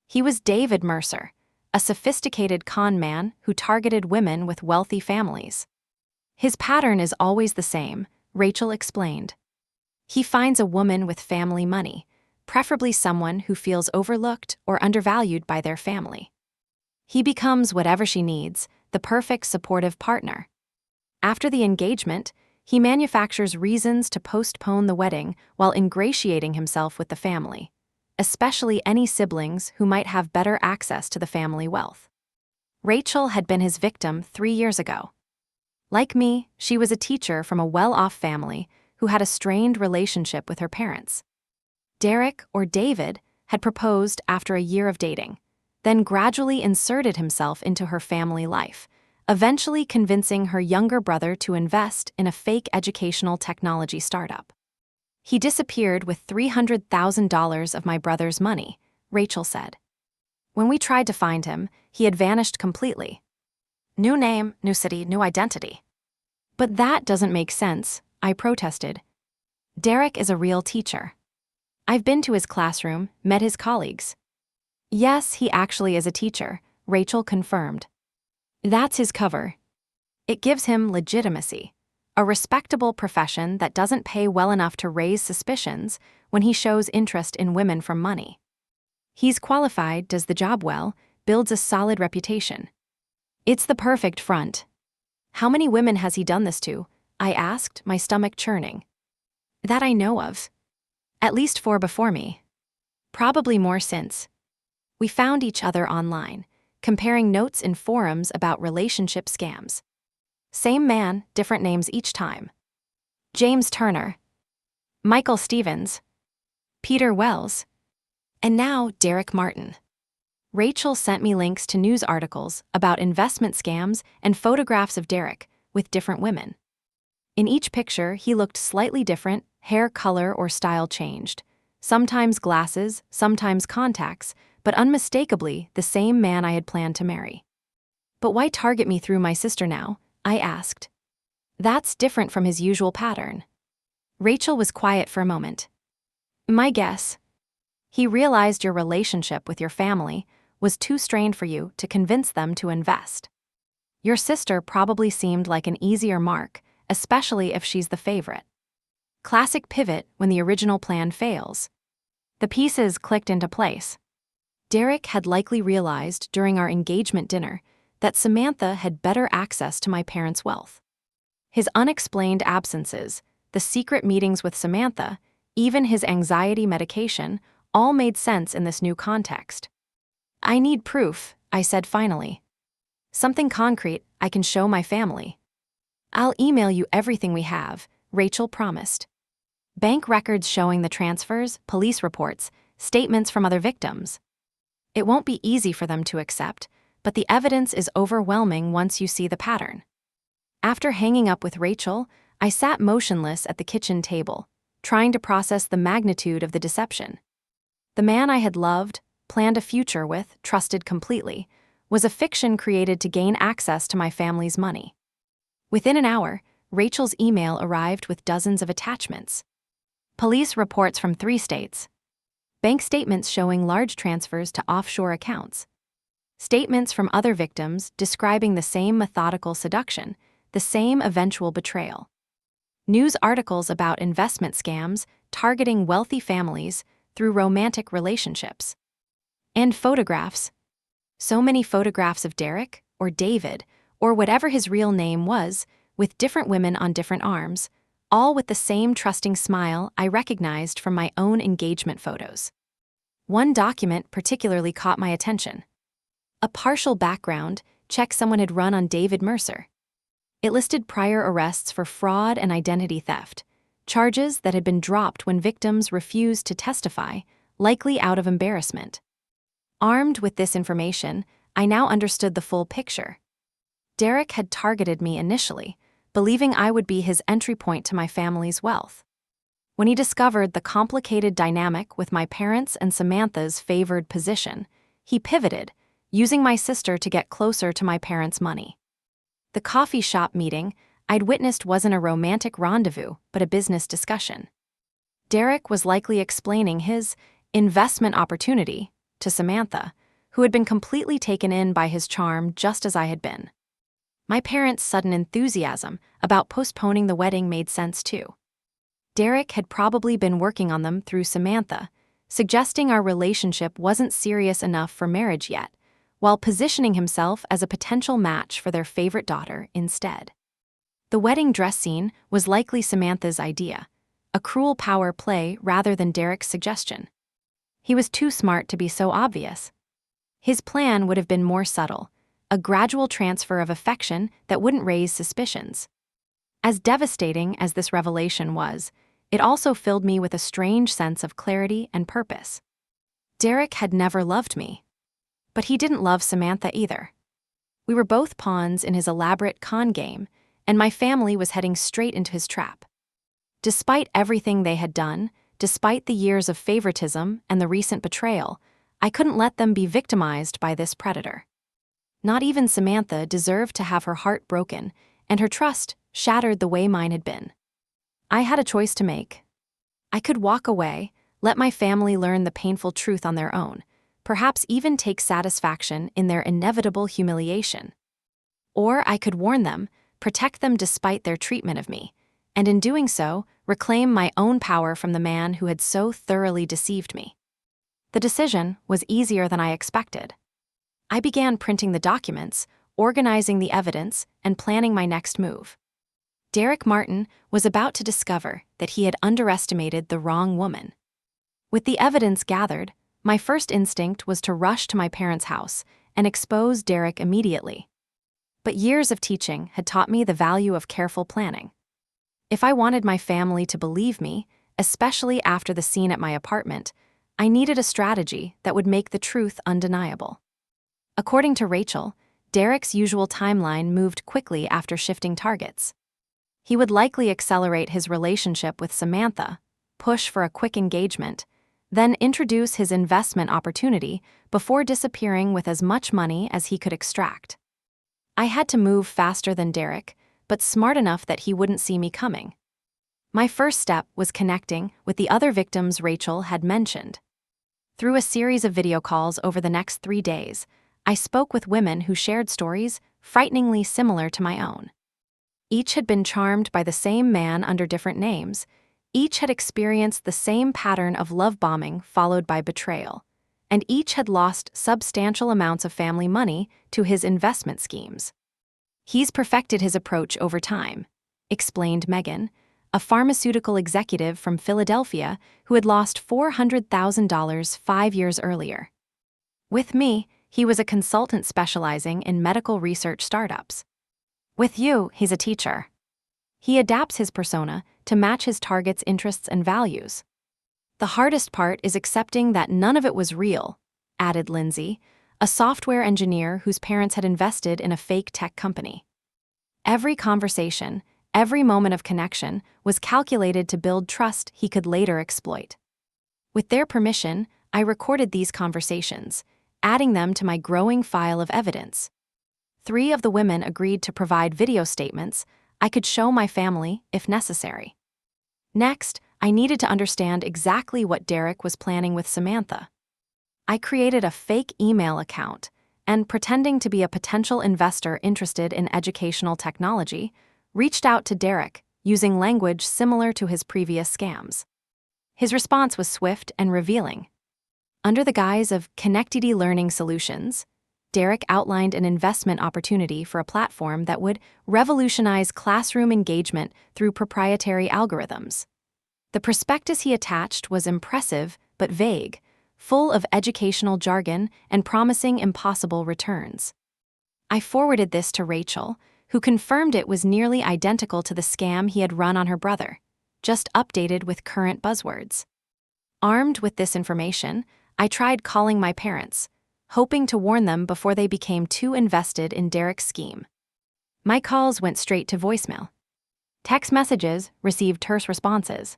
He was David Mercer, a sophisticated con man who targeted women with wealthy families. "His pattern is always the same," Rachel explained. "He finds a woman with family money, preferably someone who feels overlooked or undervalued by their family. He becomes whatever she needs, the perfect supportive partner. After the engagement, he manufactures reasons to postpone the wedding while ingratiating himself with the family, especially any siblings who might have better access to the family wealth." Rachel had been his victim 3 years ago. Like me, she was a teacher from a well-off family who had a strained relationship with her parents. Derek, or David, had proposed after a year of dating, then gradually inserted himself into her family life, eventually convincing her younger brother to invest in a fake educational technology startup. "He disappeared with $300,000 of my brother's money," Rachel said. "When we tried to find him, he had vanished completely. New name, new city, new identity. But that doesn't make sense, I protested. Derek is a real teacher. I've been to his classroom, met his colleagues. Yes, he actually is a teacher, Rachel confirmed. That's his cover. It gives him legitimacy, a respectable profession that doesn't pay well enough to raise suspicions when he shows interest in women for money. He's qualified, does the job well, builds a solid reputation. It's the perfect front. How many women has he done this to? I asked, my stomach churning. That I know of. At least 4 before me. Probably more since. We found each other online, comparing notes in forums about relationship scams. Same man, different names each time. James Turner. Michael Stevens. Peter Wells. And now Derek Martin. Rachel sent me links to news articles about investment scams and photographs of Derek with different women. In each picture, he looked slightly different, hair color or style changed. Sometimes glasses, sometimes contacts, but unmistakably the same man I had planned to marry. But why target me through my sister now? I asked. That's different from his usual pattern. Rachel was quiet for a moment. My guess. He realized your relationship with your family was too strained for you to convince them to invest. Your sister probably seemed like an easier mark, especially if she's the favorite. Classic pivot when the original plan fails. The pieces clicked into place. Derek had likely realized during our engagement dinner that Samantha had better access to my parents' wealth. His unexplained absences, the secret meetings with Samantha, even his anxiety medication, all made sense in this new context. I need proof, I said finally. Something concrete I can show my family. I'll email you everything we have, Rachel promised. Bank records showing the transfers, police reports, statements from other victims. It won't be easy for them to accept, but the evidence is overwhelming once you see the pattern. After hanging up with Rachel, I sat motionless at the kitchen table, trying to process the magnitude of the deception. The man I had loved, planned a future with, trusted completely, was a fiction created to gain access to my family's money. Within an hour, Rachel's email arrived with dozens of attachments. Police reports from 3 states. Bank statements showing large transfers to offshore accounts. Statements from other victims describing the same methodical seduction, the same eventual betrayal. News articles about investment scams targeting wealthy families through romantic relationships. And photographs. So many photographs of Derek, or David, or whatever his real name was, with different women on different arms, all with the same trusting smile I recognized from my own engagement photos. One document particularly caught my attention. A partial background check someone had run on David Mercer. It listed prior arrests for fraud and identity theft, charges that had been dropped when victims refused to testify, likely out of embarrassment. Armed with this information, I now understood the full picture. Derek had targeted me initially, believing I would be his entry point to my family's wealth. When he discovered the complicated dynamic with my parents and Samantha's favored position, he pivoted, using my sister to get closer to my parents' money. The coffee shop meeting I'd witnessed wasn't a romantic rendezvous, but a business discussion. Derek was likely explaining his investment opportunity to Samantha, who had been completely taken in by his charm just as I had been. My parents' sudden enthusiasm about postponing the wedding made sense too. Derek had probably been working on them through Samantha, suggesting our relationship wasn't serious enough for marriage yet, while positioning himself as a potential match for their favorite daughter instead. The wedding dress scene was likely Samantha's idea, a cruel power play rather than Derek's suggestion. He was too smart to be so obvious. His plan would have been more subtle, a gradual transfer of affection that wouldn't raise suspicions. As devastating as this revelation was, it also filled me with a strange sense of clarity and purpose. Derek had never loved me. But he didn't love Samantha either. We were both pawns in his elaborate con game, and my family was heading straight into his trap. Despite everything they had done, despite the years of favoritism and the recent betrayal, I couldn't let them be victimized by this predator. Not even Samantha deserved to have her heart broken, and her trust shattered the way mine had been. I had a choice to make. I could walk away, let my family learn the painful truth on their own, perhaps even take satisfaction in their inevitable humiliation. Or I could warn them, protect them despite their treatment of me, and in doing so, reclaim my own power from the man who had so thoroughly deceived me. The decision was easier than I expected. I began printing the documents, organizing the evidence, and planning my next move. Derek Martin was about to discover that he had underestimated the wrong woman. With the evidence gathered, my first instinct was to rush to my parents' house and expose Derek immediately. But years of teaching had taught me the value of careful planning. If I wanted my family to believe me, especially after the scene at my apartment, I needed a strategy that would make the truth undeniable. According to Rachel, Derek's usual timeline moved quickly after shifting targets. He would likely accelerate his relationship with Samantha, push for a quick engagement, then introduce his investment opportunity before disappearing with as much money as he could extract. I had to move faster than Derek, but smart enough that he wouldn't see me coming. My first step was connecting with the other victims Rachel had mentioned. Through a series of video calls over the next 3 days, I spoke with women who shared stories frighteningly similar to my own. Each had been charmed by the same man under different names. Each had experienced the same pattern of love bombing followed by betrayal, and each had lost substantial amounts of family money to his investment schemes. He's perfected his approach over time, explained Megan, a pharmaceutical executive from Philadelphia who had lost $400,000 5 years earlier. With me, he was a consultant specializing in medical research startups. With you, he's a teacher. He adapts his persona to match his target's interests and values. The hardest part is accepting that none of it was real, added Lindsay, a software engineer whose parents had invested in a fake tech company. Every conversation, every moment of connection was calculated to build trust he could later exploit. With their permission, I recorded these conversations, adding them to my growing file of evidence. 3 of the women agreed to provide video statements I could show my family if necessary. Next, I needed to understand exactly what Derek was planning with Samantha. I created a fake email account and, pretending to be a potential investor interested in educational technology, reached out to Derek using language similar to his previous scams. His response was swift and revealing. Under the guise of Connectedy Learning Solutions, Derek outlined an investment opportunity for a platform that would revolutionize classroom engagement through proprietary algorithms. The prospectus he attached was impressive but vague, full of educational jargon and promising impossible returns. I forwarded this to Rachel, who confirmed it was nearly identical to the scam he had run on her brother, just updated with current buzzwords. Armed with this information, I tried calling my parents, hoping to warn them before they became too invested in Derek's scheme. My calls went straight to voicemail. Text messages received terse responses.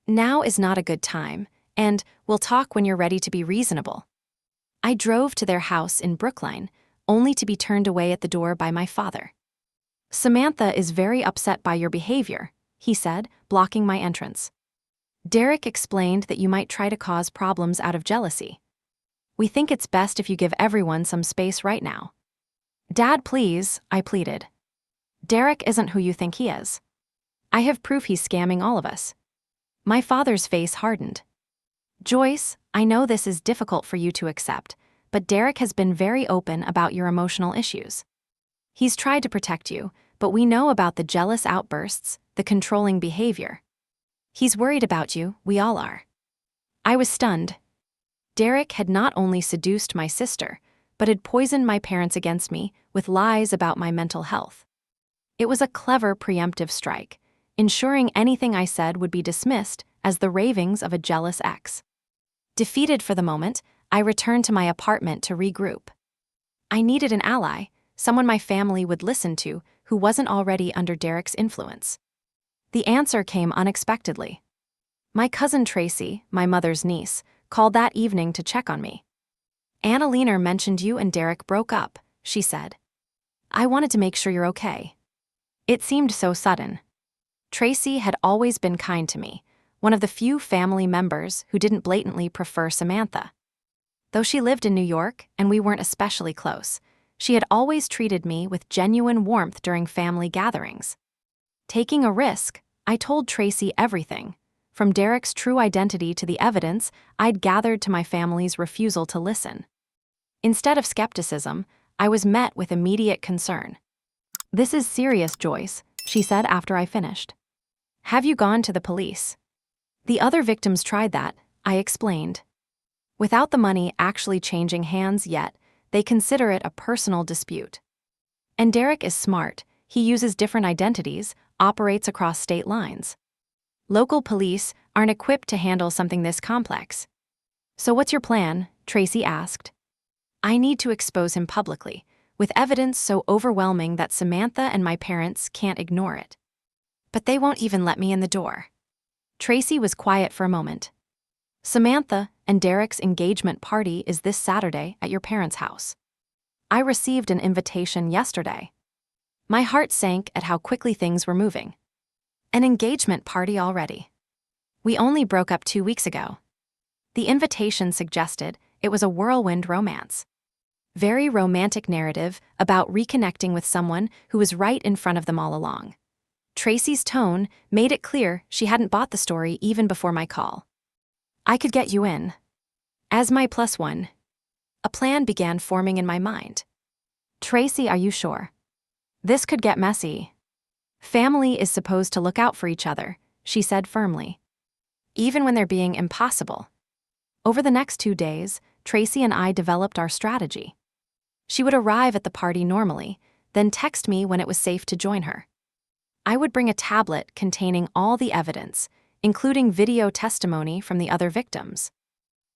Now is not a good time, and we'll talk when you're ready to be reasonable. I drove to their house in Brookline, only to be turned away at the door by my father. Samantha is very upset by your behavior, he said, blocking my entrance. Derek explained that you might try to cause problems out of jealousy. We think it's best if you give everyone some space right now. Dad, please, I pleaded. Derek isn't who you think he is. I have proof he's scamming all of us. My father's face hardened. Joyce, I know this is difficult for you to accept, but Derek has been very open about your emotional issues. He's tried to protect you, but we know about the jealous outbursts, the controlling behavior. He's worried about you, we all are. I was stunned. Derek had not only seduced my sister, but had poisoned my parents against me with lies about my mental health. It was a clever preemptive strike, ensuring anything I said would be dismissed as the ravings of a jealous ex. Defeated for the moment, I returned to my apartment to regroup. I needed an ally, someone my family would listen to who wasn't already under Derek's influence. The answer came unexpectedly. My cousin Tracy, my mother's niece, called that evening to check on me. Annalena mentioned you and Derek broke up, she said. I wanted to make sure you're okay. It seemed so sudden. Tracy had always been kind to me, one of the few family members who didn't blatantly prefer Samantha. Though she lived in New York and we weren't especially close, she had always treated me with genuine warmth during family gatherings. Taking a risk, I told Tracy everything, from Derek's true identity to the evidence I'd gathered to my family's refusal to listen. Instead of skepticism, I was met with immediate concern. "This is serious, Joyce," she said after I finished. "Have you gone to the police?" "The other victims tried that," I explained. "Without the money actually changing hands yet, they consider it a personal dispute. And Derek is smart. He uses different identities, operates across state lines. Local police aren't equipped to handle something this complex." "So what's your plan?" Tracy asked. "I need to expose him publicly, with evidence so overwhelming that Samantha and my parents can't ignore it." "But they won't even let me in the door." Tracy was quiet for a moment. "Samantha and Derek's engagement party is this Saturday at your parents' house. I received an invitation yesterday." My heart sank at how quickly things were moving. An engagement party already. We only broke up 2 weeks ago. The invitation suggested it was a whirlwind romance. Very romantic narrative about reconnecting with someone who was right in front of them all along. Tracy's tone made it clear she hadn't bought the story even before my call. "I could get you in. As my +1. A plan began forming in my mind. "Tracy, are you sure? This could get messy." "Family is supposed to look out for each other," she said firmly. "Even when they're being impossible." Over the next 2 days, Tracy and I developed our strategy. She would arrive at the party normally, then text me when it was safe to join her. I would bring a tablet containing all the evidence, including video testimony from the other victims.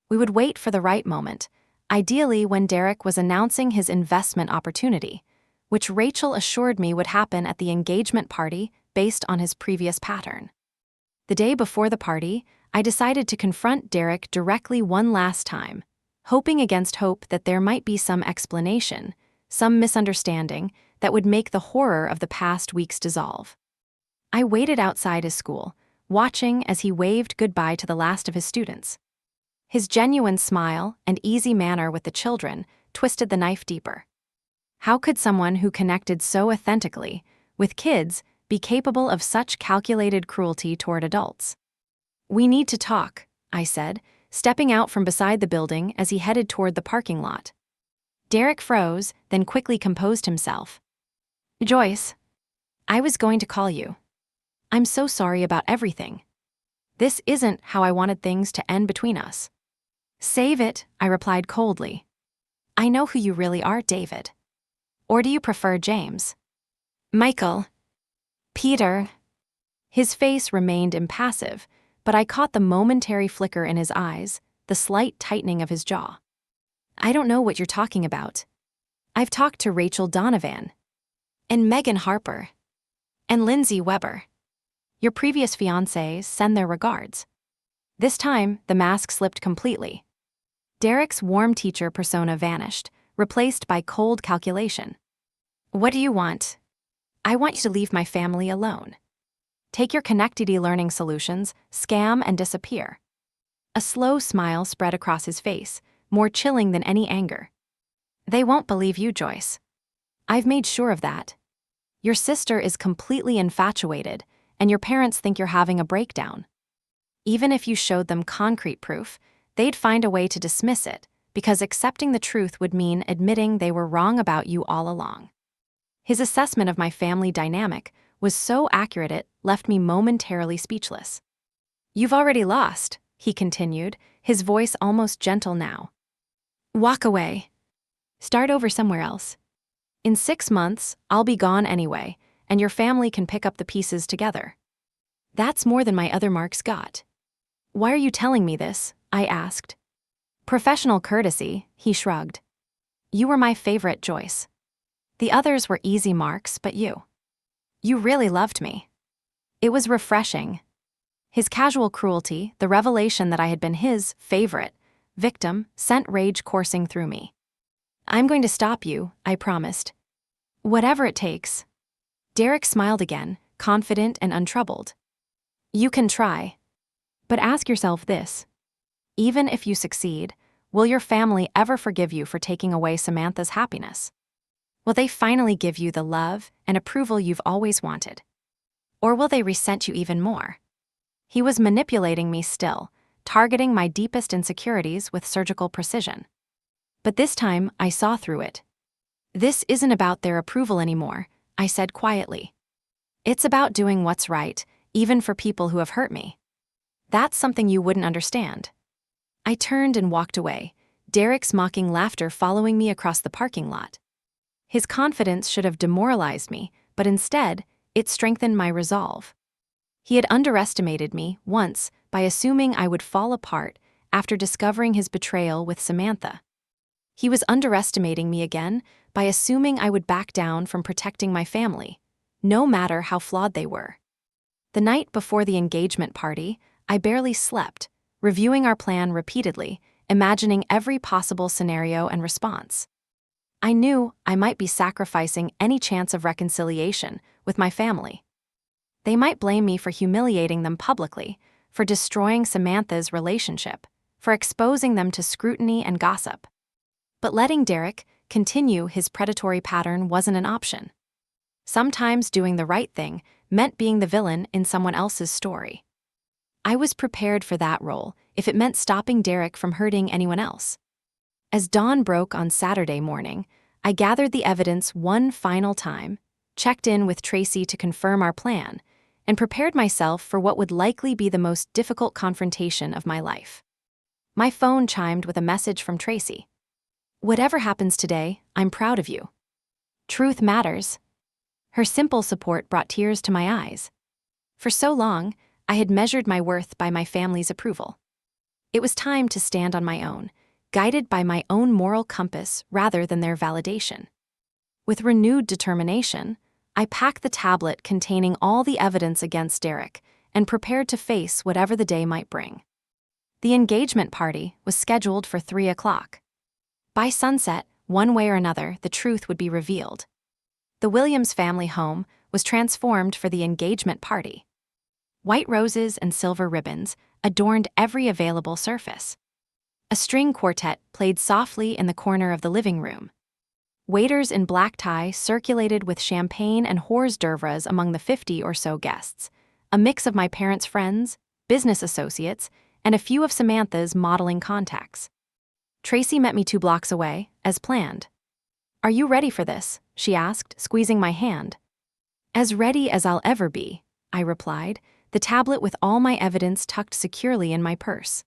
We would wait for the right moment, ideally when Derek was announcing his investment opportunity, which Rachel assured me would happen at the engagement party based on his previous pattern. The day before the party, I decided to confront Derek directly one last time, hoping against hope that there might be some explanation, some misunderstanding that would make the horror of the past weeks dissolve. I waited outside his school, watching as he waved goodbye to the last of his students. His genuine smile and easy manner with the children twisted the knife deeper. How could someone who connected so authentically with kids be capable of such calculated cruelty toward adults? "We need to talk," I said, stepping out from beside the building as he headed toward the parking lot. Derek froze, then quickly composed himself. "Joyce, I was going to call you. I'm so sorry about everything. This isn't how I wanted things to end between us." "Save it," I replied coldly. "I know who you really are, David. Or do you prefer James? Michael? Peter?" His face remained impassive, but I caught the momentary flicker in his eyes, the slight tightening of his jaw. "I don't know what you're talking about. I've talked to Rachel Donovan, and Megan Harper, and Lindsay Weber. Your previous fiancés send their regards." This time, the mask slipped completely. Derek's warm teacher persona vanished, replaced by cold calculation. "What do you want?" "I want you to leave my family alone. Take your Connectedy learning solutions, scam, and disappear." A slow smile spread across his face, more chilling than any anger. "They won't believe you, Joyce. I've made sure of that. Your sister is completely infatuated, and your parents think you're having a breakdown. Even if you showed them concrete proof, they'd find a way to dismiss it, because accepting the truth would mean admitting they were wrong about you all along." His assessment of my family dynamic was so accurate it left me momentarily speechless. "You've already lost," he continued, his voice almost gentle now. "Walk away. Start over somewhere else. In 6 months, I'll be gone anyway, and your family can pick up the pieces together. That's more than my other marks got." "Why are you telling me this?" I asked. "Professional courtesy," he shrugged. "You were my favorite, Joyce. The others were easy marks, but you really loved me." It was refreshing. His casual cruelty, the revelation that I had been his favorite victim, sent rage coursing through me. "I'm going to stop you," I promised. "Whatever it takes." Derek smiled again, confident and untroubled. You can try. But ask yourself this. Even if you succeed, will your family ever forgive you for taking away Samantha's happiness? Will they finally give you the love and approval you've always wanted? Or will they resent you even more? He was manipulating me still, targeting my deepest insecurities with surgical precision. But this time, I saw through it. This isn't about their approval anymore, I said quietly. It's about doing what's right, even for people who have hurt me. That's something you wouldn't understand. I turned and walked away, Derek's mocking laughter following me across the parking lot. His confidence should have demoralized me, but instead, it strengthened my resolve. He had underestimated me once by assuming I would fall apart after discovering his betrayal with Samantha. He was underestimating me again by assuming I would back down from protecting my family, no matter how flawed they were. The night before the engagement party, I barely slept, reviewing our plan repeatedly, imagining every possible scenario and response. I knew I might be sacrificing any chance of reconciliation with my family. They might blame me for humiliating them publicly, for destroying Samantha's relationship, for exposing them to scrutiny and gossip. But letting Derek continue his predatory pattern wasn't an option. Sometimes doing the right thing meant being the villain in someone else's story. I was prepared for that role if it meant stopping Derek from hurting anyone else. As dawn broke on Saturday morning, I gathered the evidence one final time, checked in with Tracy to confirm our plan, and prepared myself for what would likely be the most difficult confrontation of my life. My phone chimed with a message from Tracy. Whatever happens today, I'm proud of you. Truth matters. Her simple support brought tears to my eyes. For so long, I had measured my worth by my family's approval. It was time to stand on my own, guided by my own moral compass rather than their validation. With renewed determination, I packed the tablet containing all the evidence against Derek and prepared to face whatever the day might bring. The engagement party was scheduled for 3 o'clock. By sunset, one way or another, the truth would be revealed. The Williams family home was transformed for the engagement party. White roses and silver ribbons adorned every available surface. A string quartet played softly in the corner of the living room. Waiters in black tie circulated with champagne and hors d'oeuvres among the 50 or so guests, a mix of my parents' friends, business associates, and a few of Samantha's modeling contacts. Tracy met me 2 blocks away, as planned. Are you ready for this? She asked, squeezing my hand. As ready as I'll ever be, I replied, the tablet with all my evidence tucked securely in my purse.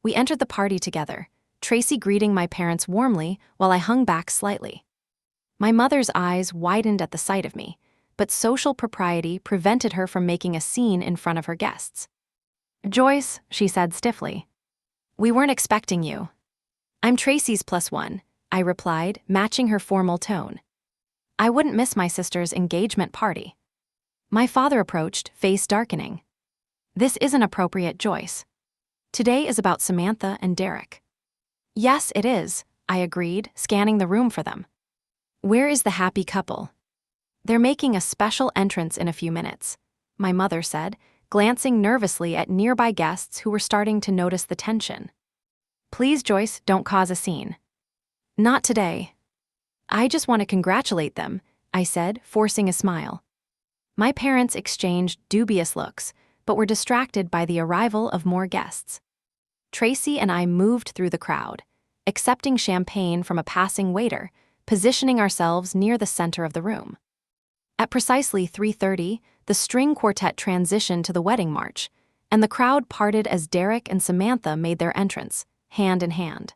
We entered the party together, Tracy greeting my parents warmly while I hung back slightly. My mother's eyes widened at the sight of me, but social propriety prevented her from making a scene in front of her guests. Joyce, she said stiffly. We weren't expecting you. I'm Tracy's +1, I replied, matching her formal tone. I wouldn't miss my sister's engagement party. My father approached, face darkening. This isn't appropriate, Joyce. Today is about Samantha and Derek. Yes, it is, I agreed, scanning the room for them. Where is the happy couple? They're making a special entrance in a few minutes, my mother said, glancing nervously at nearby guests who were starting to notice the tension. Please, Joyce, don't cause a scene. Not today. I just want to congratulate them, I said, forcing a smile. My parents exchanged dubious looks, but were distracted by the arrival of more guests. Tracy and I moved through the crowd, accepting champagne from a passing waiter, positioning ourselves near the center of the room. At precisely 3:30, the string quartet transitioned to the wedding march, and the crowd parted as Derek and Samantha made their entrance, hand in hand.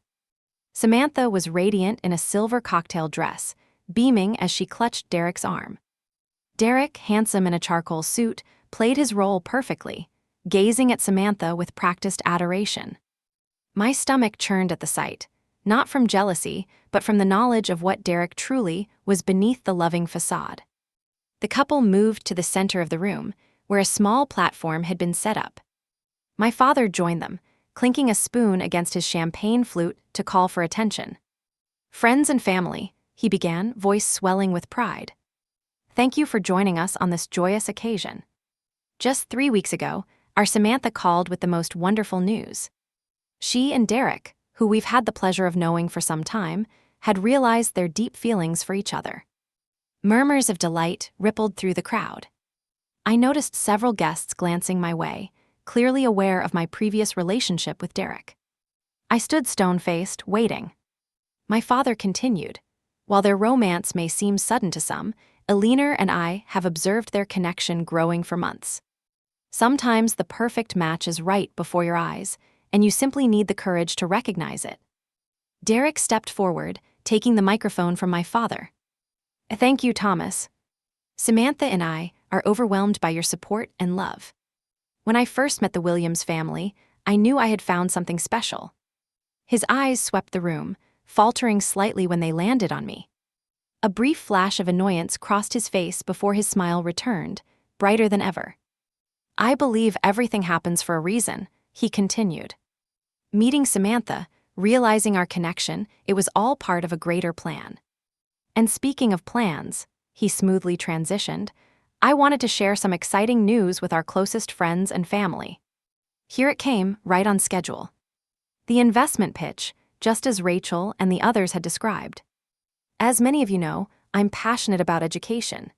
Samantha was radiant in a silver cocktail dress, beaming as she clutched Derek's arm. Derek, handsome in a charcoal suit, played his role perfectly, gazing at Samantha with practiced adoration. My stomach churned at the sight, not from jealousy, but from the knowledge of what Derek truly was beneath the loving facade. The couple moved to the center of the room, where a small platform had been set up. My father joined them, clinking a spoon against his champagne flute to call for attention. Friends and family, he began, voice swelling with pride. Thank you for joining us on this joyous occasion. Just 3 weeks ago, our Samantha called with the most wonderful news. She and Derek, who we've had the pleasure of knowing for some time, had realized their deep feelings for each other. Murmurs of delight rippled through the crowd. I noticed several guests glancing my way, clearly aware of my previous relationship with Derek. I stood stone-faced, waiting. My father continued. While their romance may seem sudden to some, Eleanor and I have observed their connection growing for months. Sometimes the perfect match is right before your eyes, and you simply need the courage to recognize it. Derek stepped forward, taking the microphone from my father. Thank you, Thomas. Samantha and I are overwhelmed by your support and love. When I first met the Williams family, I knew I had found something special. His eyes swept the room, faltering slightly when they landed on me. A brief flash of annoyance crossed his face before his smile returned, brighter than ever. I believe everything happens for a reason, he continued. Meeting Samantha, realizing our connection, it was all part of a greater plan. And speaking of plans, he smoothly transitioned, I wanted to share some exciting news with our closest friends and family. Here it came, right on schedule. The investment pitch, just as Rachel and the others had described. As many of you know, I'm passionate about education.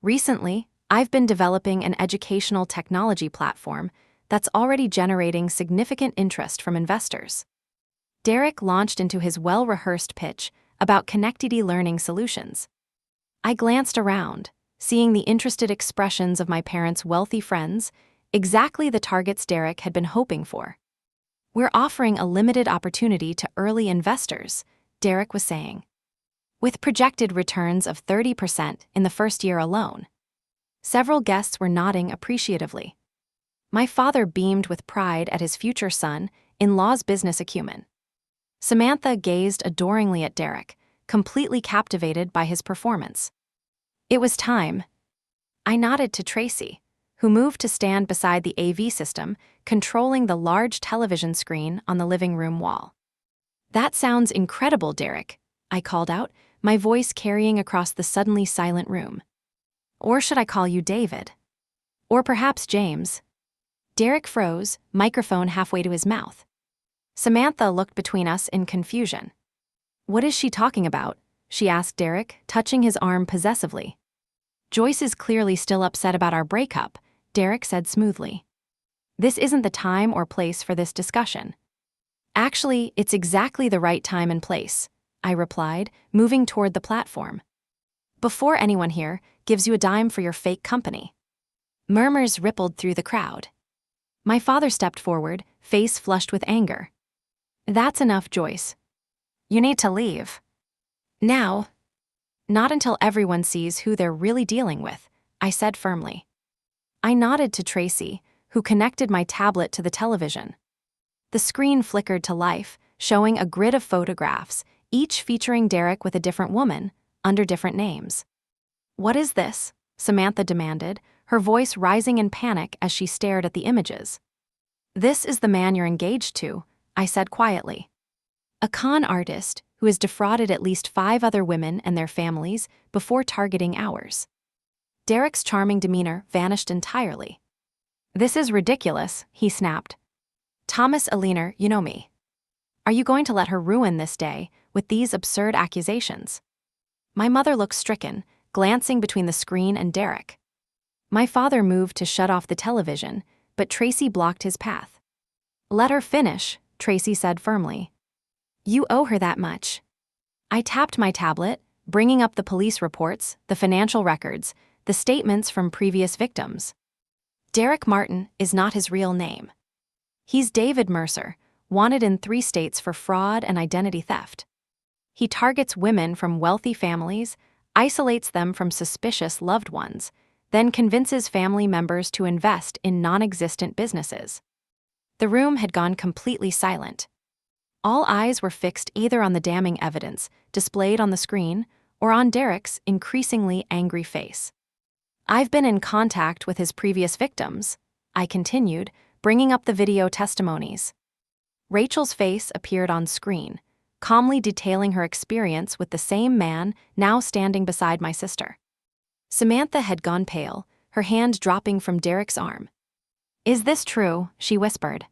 Recently, I've been developing an educational technology platform that's already generating significant interest from investors. Derek launched into his well-rehearsed pitch about connected learning solutions. I glanced around, seeing the interested expressions of my parents' wealthy friends, exactly the targets Derek had been hoping for. We're offering a limited opportunity to early investors, Derek was saying, with projected returns of 30% in the first year alone. Several guests were nodding appreciatively. My father beamed with pride at his future son-in-law's business acumen. Samantha gazed adoringly at Derek, completely captivated by his performance. It was time. I nodded to Tracy, who moved to stand beside the AV system, controlling the large television screen on the living room wall. That sounds incredible, Derek, I called out, my voice carrying across the suddenly silent room. Or should I call you David? Or perhaps James? Derek froze, microphone halfway to his mouth. Samantha looked between us in confusion. What is she talking about? She asked Derek, touching his arm possessively. Joyce is clearly still upset about our breakup, Derek said smoothly. This isn't the time or place for this discussion. Actually, it's exactly the right time and place, I replied, moving toward the platform. Before anyone here gives you a dime for your fake company. Murmurs rippled through the crowd. My father stepped forward, face flushed with anger. That's enough, Joyce. You need to leave. Now. Not until everyone sees who they're really dealing with, I said firmly. I nodded to Tracy, who connected my tablet to the television. The screen flickered to life, showing a grid of photographs, each featuring Derek with a different woman, under different names. What is this? Samantha demanded, her voice rising in panic as she stared at the images. This is the man you're engaged to, I said quietly. A con artist who has defrauded at least 5 other women and their families before targeting ours. Derek's charming demeanor vanished entirely. This is ridiculous, he snapped. Thomas, Eleanor, you know me. Are you going to let her ruin this day with these absurd accusations? My mother looked stricken, glancing between the screen and Derek. My father moved to shut off the television, but Tracy blocked his path. Let her finish, Tracy said firmly. You owe her that much. I tapped my tablet, bringing up the police reports, the financial records, the statements from previous victims. Derek Martin is not his real name. He's David Mercer, wanted in 3 states for fraud and identity theft. He targets women from wealthy families, isolates them from suspicious loved ones, then convinces family members to invest in non-existent businesses. The room had gone completely silent. All eyes were fixed either on the damning evidence displayed on the screen or on Derek's increasingly angry face. I've been in contact with his previous victims, I continued, bringing up the video testimonies. Rachel's face appeared on screen, calmly detailing her experience with the same man now standing beside my sister. Samantha had gone pale, her hand dropping from Derek's arm. "Is this true?" she whispered.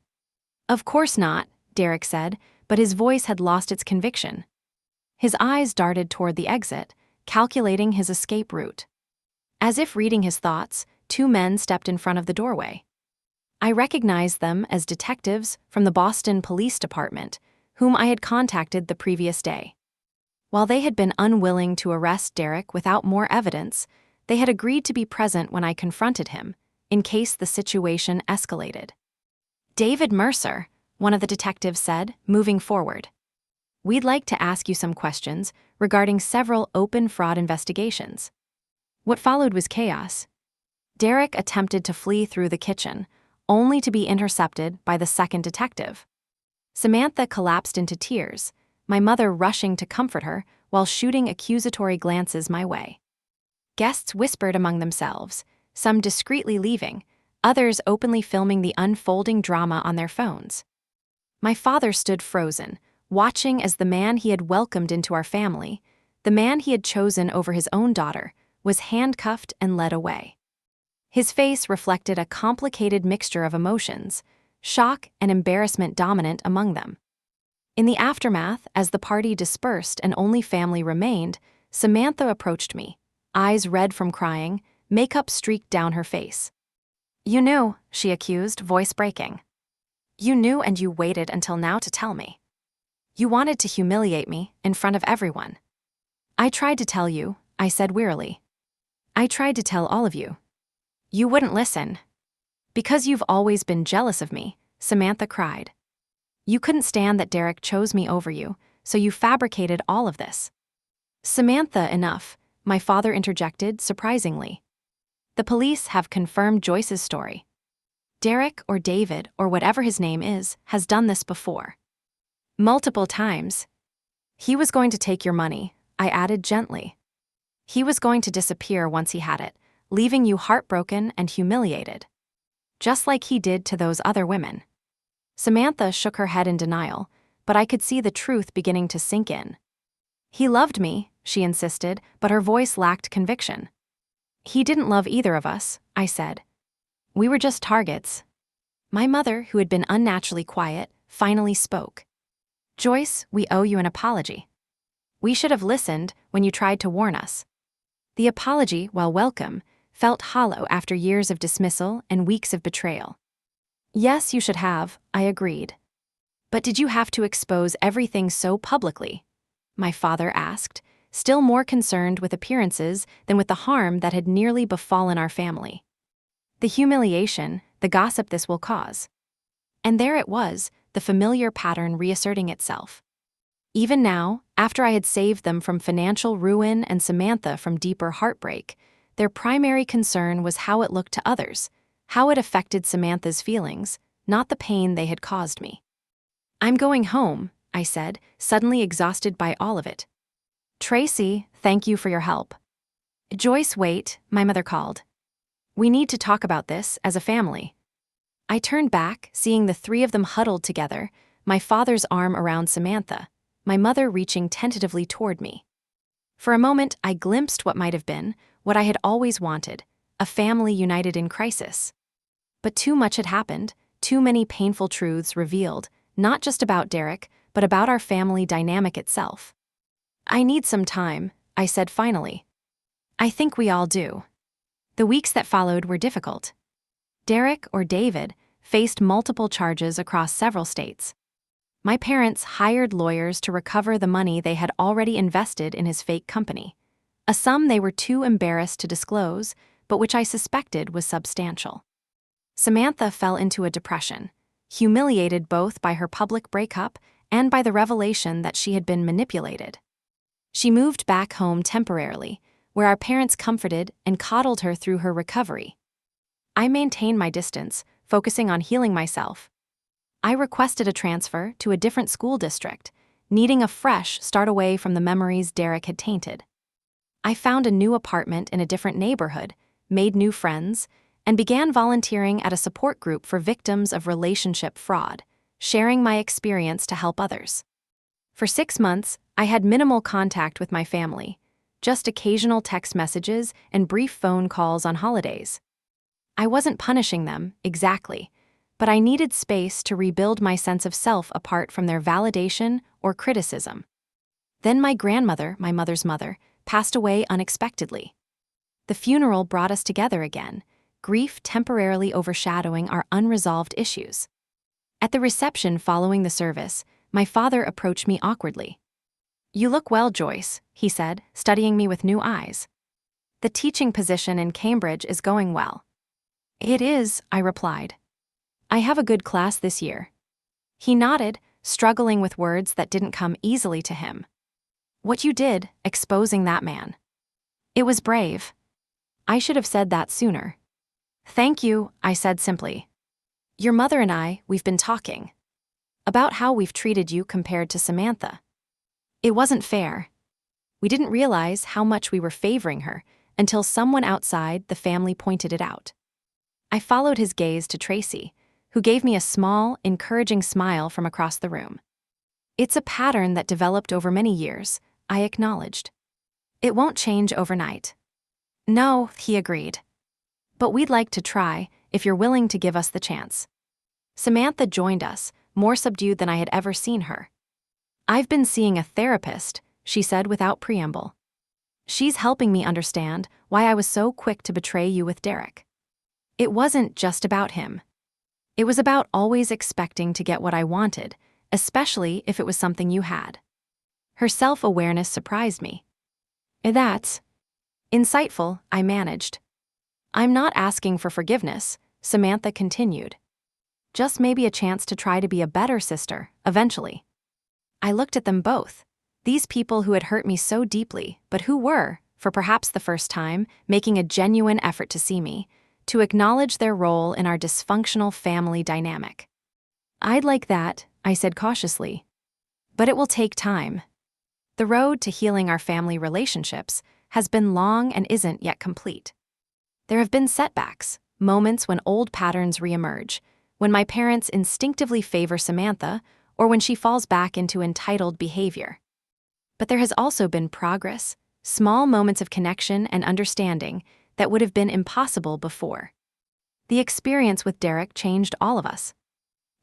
"Of course not," Derek said, but his voice had lost its conviction. His eyes darted toward the exit, calculating his escape route. As if reading his thoughts, two men stepped in front of the doorway. I recognized them as detectives from the Boston Police Department, whom I had contacted the previous day. While they had been unwilling to arrest Derek without more evidence, they had agreed to be present when I confronted him, in case the situation escalated. "David Mercer," one of the detectives said, moving forward. "We'd like to ask you some questions regarding several open fraud investigations." What followed was chaos. Derek attempted to flee through the kitchen, only to be intercepted by the second detective. Samantha collapsed into tears, my mother rushing to comfort her while shooting accusatory glances my way. Guests whispered among themselves, some discreetly leaving, others openly filming the unfolding drama on their phones. My father stood frozen, watching as the man he had welcomed into our family, the man he had chosen over his own daughter, was handcuffed and led away. His face reflected a complicated mixture of emotions, shock and embarrassment dominant among them. In the aftermath, as the party dispersed and only family remained, Samantha approached me, eyes red from crying, makeup streaked down her face. "You knew," she accused, voice breaking. "You knew and you waited until now to tell me. You wanted to humiliate me in front of everyone." "I tried to tell you," I said wearily. "I tried to tell all of you. You wouldn't listen. Because you've always been jealous of me," Samantha cried. "You couldn't stand that Derek chose me over you, so you fabricated all of this." "Samantha, enough," my father interjected, surprisingly. "The police have confirmed Joyce's story. Derek or David or whatever his name is has done this before. Multiple times. He was going to take your money," I added gently. "He was going to disappear once he had it, leaving you heartbroken and humiliated. Just like he did to those other women." Samantha shook her head in denial, but I could see the truth beginning to sink in. "He loved me," she insisted, but her voice lacked conviction. "He didn't love either of us," I said. "We were just targets." My mother, who had been unnaturally quiet, finally spoke. "Joyce, we owe you an apology. We should have listened when you tried to warn us." The apology, while welcome, felt hollow after years of dismissal and weeks of betrayal. "Yes, you should have," I agreed. "But did you have to expose everything so publicly?" my father asked, still more concerned with appearances than with the harm that had nearly befallen our family. "The humiliation, the gossip this will cause." And there it was, the familiar pattern reasserting itself. Even now, after I had saved them from financial ruin and Samantha from deeper heartbreak, their primary concern was how it looked to others, how it affected Samantha's feelings, not the pain they had caused me. "I'm going home," I said, suddenly exhausted by all of it. "Tracy, thank you for your help." "Joyce, wait," my mother called. "We need to talk about this as a family." I turned back, seeing the three of them huddled together, my father's arm around Samantha, my mother reaching tentatively toward me. For a moment, I glimpsed what might have been, what I had always wanted, a family united in crisis. But too much had happened, too many painful truths revealed, not just about Derek, but about our family dynamic itself. "I need some time," I said finally. "I think we all do." The weeks that followed were difficult. Derek, or David, faced multiple charges across several states. My parents hired lawyers to recover the money they had already invested in his fake company, a sum they were too embarrassed to disclose, but which I suspected was substantial. Samantha fell into a depression, humiliated both by her public breakup and by the revelation that she had been manipulated. She moved back home temporarily, where our parents comforted and coddled her through her recovery. I maintained my distance, focusing on healing myself. I requested a transfer to a different school district, needing a fresh start away from the memories Derek had tainted. I found a new apartment in a different neighborhood, made new friends, and began volunteering at a support group for victims of relationship fraud, sharing my experience to help others. For 6 months, I had minimal contact with my family, just occasional text messages and brief phone calls on holidays. I wasn't punishing them, exactly, but I needed space to rebuild my sense of self apart from their validation or criticism. Then my grandmother, my mother's mother, passed away unexpectedly. The funeral brought us together again, grief temporarily overshadowing our unresolved issues. At the reception following the service, my father approached me awkwardly. "You look well, Joyce," he said, studying me with new eyes. "The teaching position in Cambridge is going well." "It is," I replied. "I have a good class this year." He nodded, struggling with words that didn't come easily to him. "What you did, exposing that man. It was brave." I should have said that sooner. "Thank you," I said simply. "Your mother and we've been talking about how we've treated you compared to Samantha. It wasn't fair. We didn't realize how much we were favoring her until someone outside the family pointed it out." I followed his gaze to Tracy, who gave me a small, encouraging smile from across the room. "It's a pattern that developed over many years," I acknowledged. "It won't change overnight." "No," he agreed. "But we'd like to try, if you're willing to give us the chance." Samantha joined us, more subdued than I had ever seen her. "I've been seeing a therapist," she said without preamble. "She's helping me understand why I was so quick to betray you with Derek. It wasn't just about him. It was about always expecting to get what I wanted, especially if it was something you had." Her self-awareness surprised me. "That's insightful," I managed. "I'm not asking for forgiveness," Samantha continued. "Just maybe a chance to try to be a better sister, eventually." I looked at them both, these people who had hurt me so deeply, but who were, for perhaps the first time, making a genuine effort to see me, to acknowledge their role in our dysfunctional family dynamic. "I'd like that," I said cautiously. "But it will take time. The road to healing our family relationships has been long and isn't yet complete. There have been setbacks, moments when old patterns reemerge, when my parents instinctively favor Samantha, or when she falls back into entitled behavior. But there has also been progress, small moments of connection and understanding that would have been impossible before. The experience with Derek changed all of us.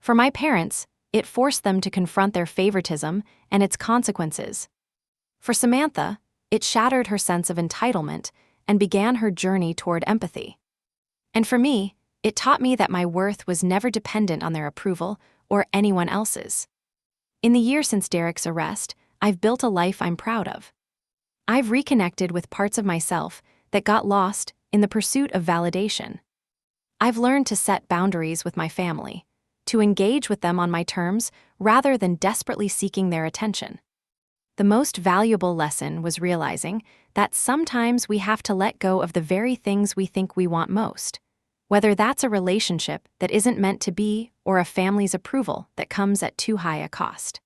For my parents, it forced them to confront their favoritism and its consequences. For Samantha, it shattered her sense of entitlement and began her journey toward empathy. And for me, it taught me that my worth was never dependent on their approval or anyone else's. In the year since Derek's arrest, I've built a life I'm proud of. I've reconnected with parts of myself that got lost in the pursuit of validation. I've learned to set boundaries with my family, to engage with them on my terms rather than desperately seeking their attention. The most valuable lesson was realizing that sometimes we have to let go of the very things we think we want most, whether that's a relationship that isn't meant to be or a family's approval that comes at too high a cost.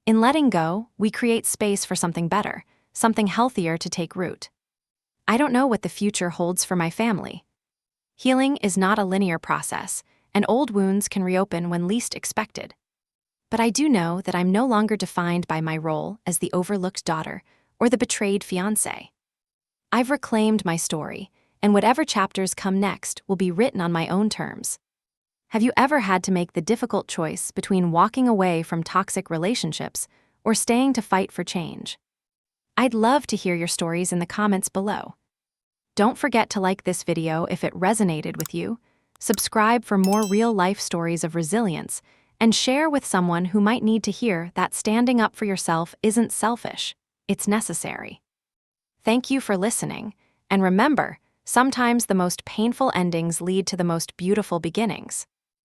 In letting go, we create space for something better, something healthier to take root. I don't know what the future holds for my family. Healing is not a linear process, and old wounds can reopen when least expected. But I do know that I'm no longer defined by my role as the overlooked daughter or the betrayed fiancé. I've reclaimed my story, and whatever chapters come next will be written on my own terms. Have you ever had to make the difficult choice between walking away from toxic relationships or staying to fight for change? I'd love to hear your stories in the comments below. Don't forget to like this video if it resonated with you, subscribe for more real-life stories of resilience, and share with someone who might need to hear that standing up for yourself isn't selfish, it's necessary. Thank you for listening, and remember, sometimes the most painful endings lead to the most beautiful beginnings.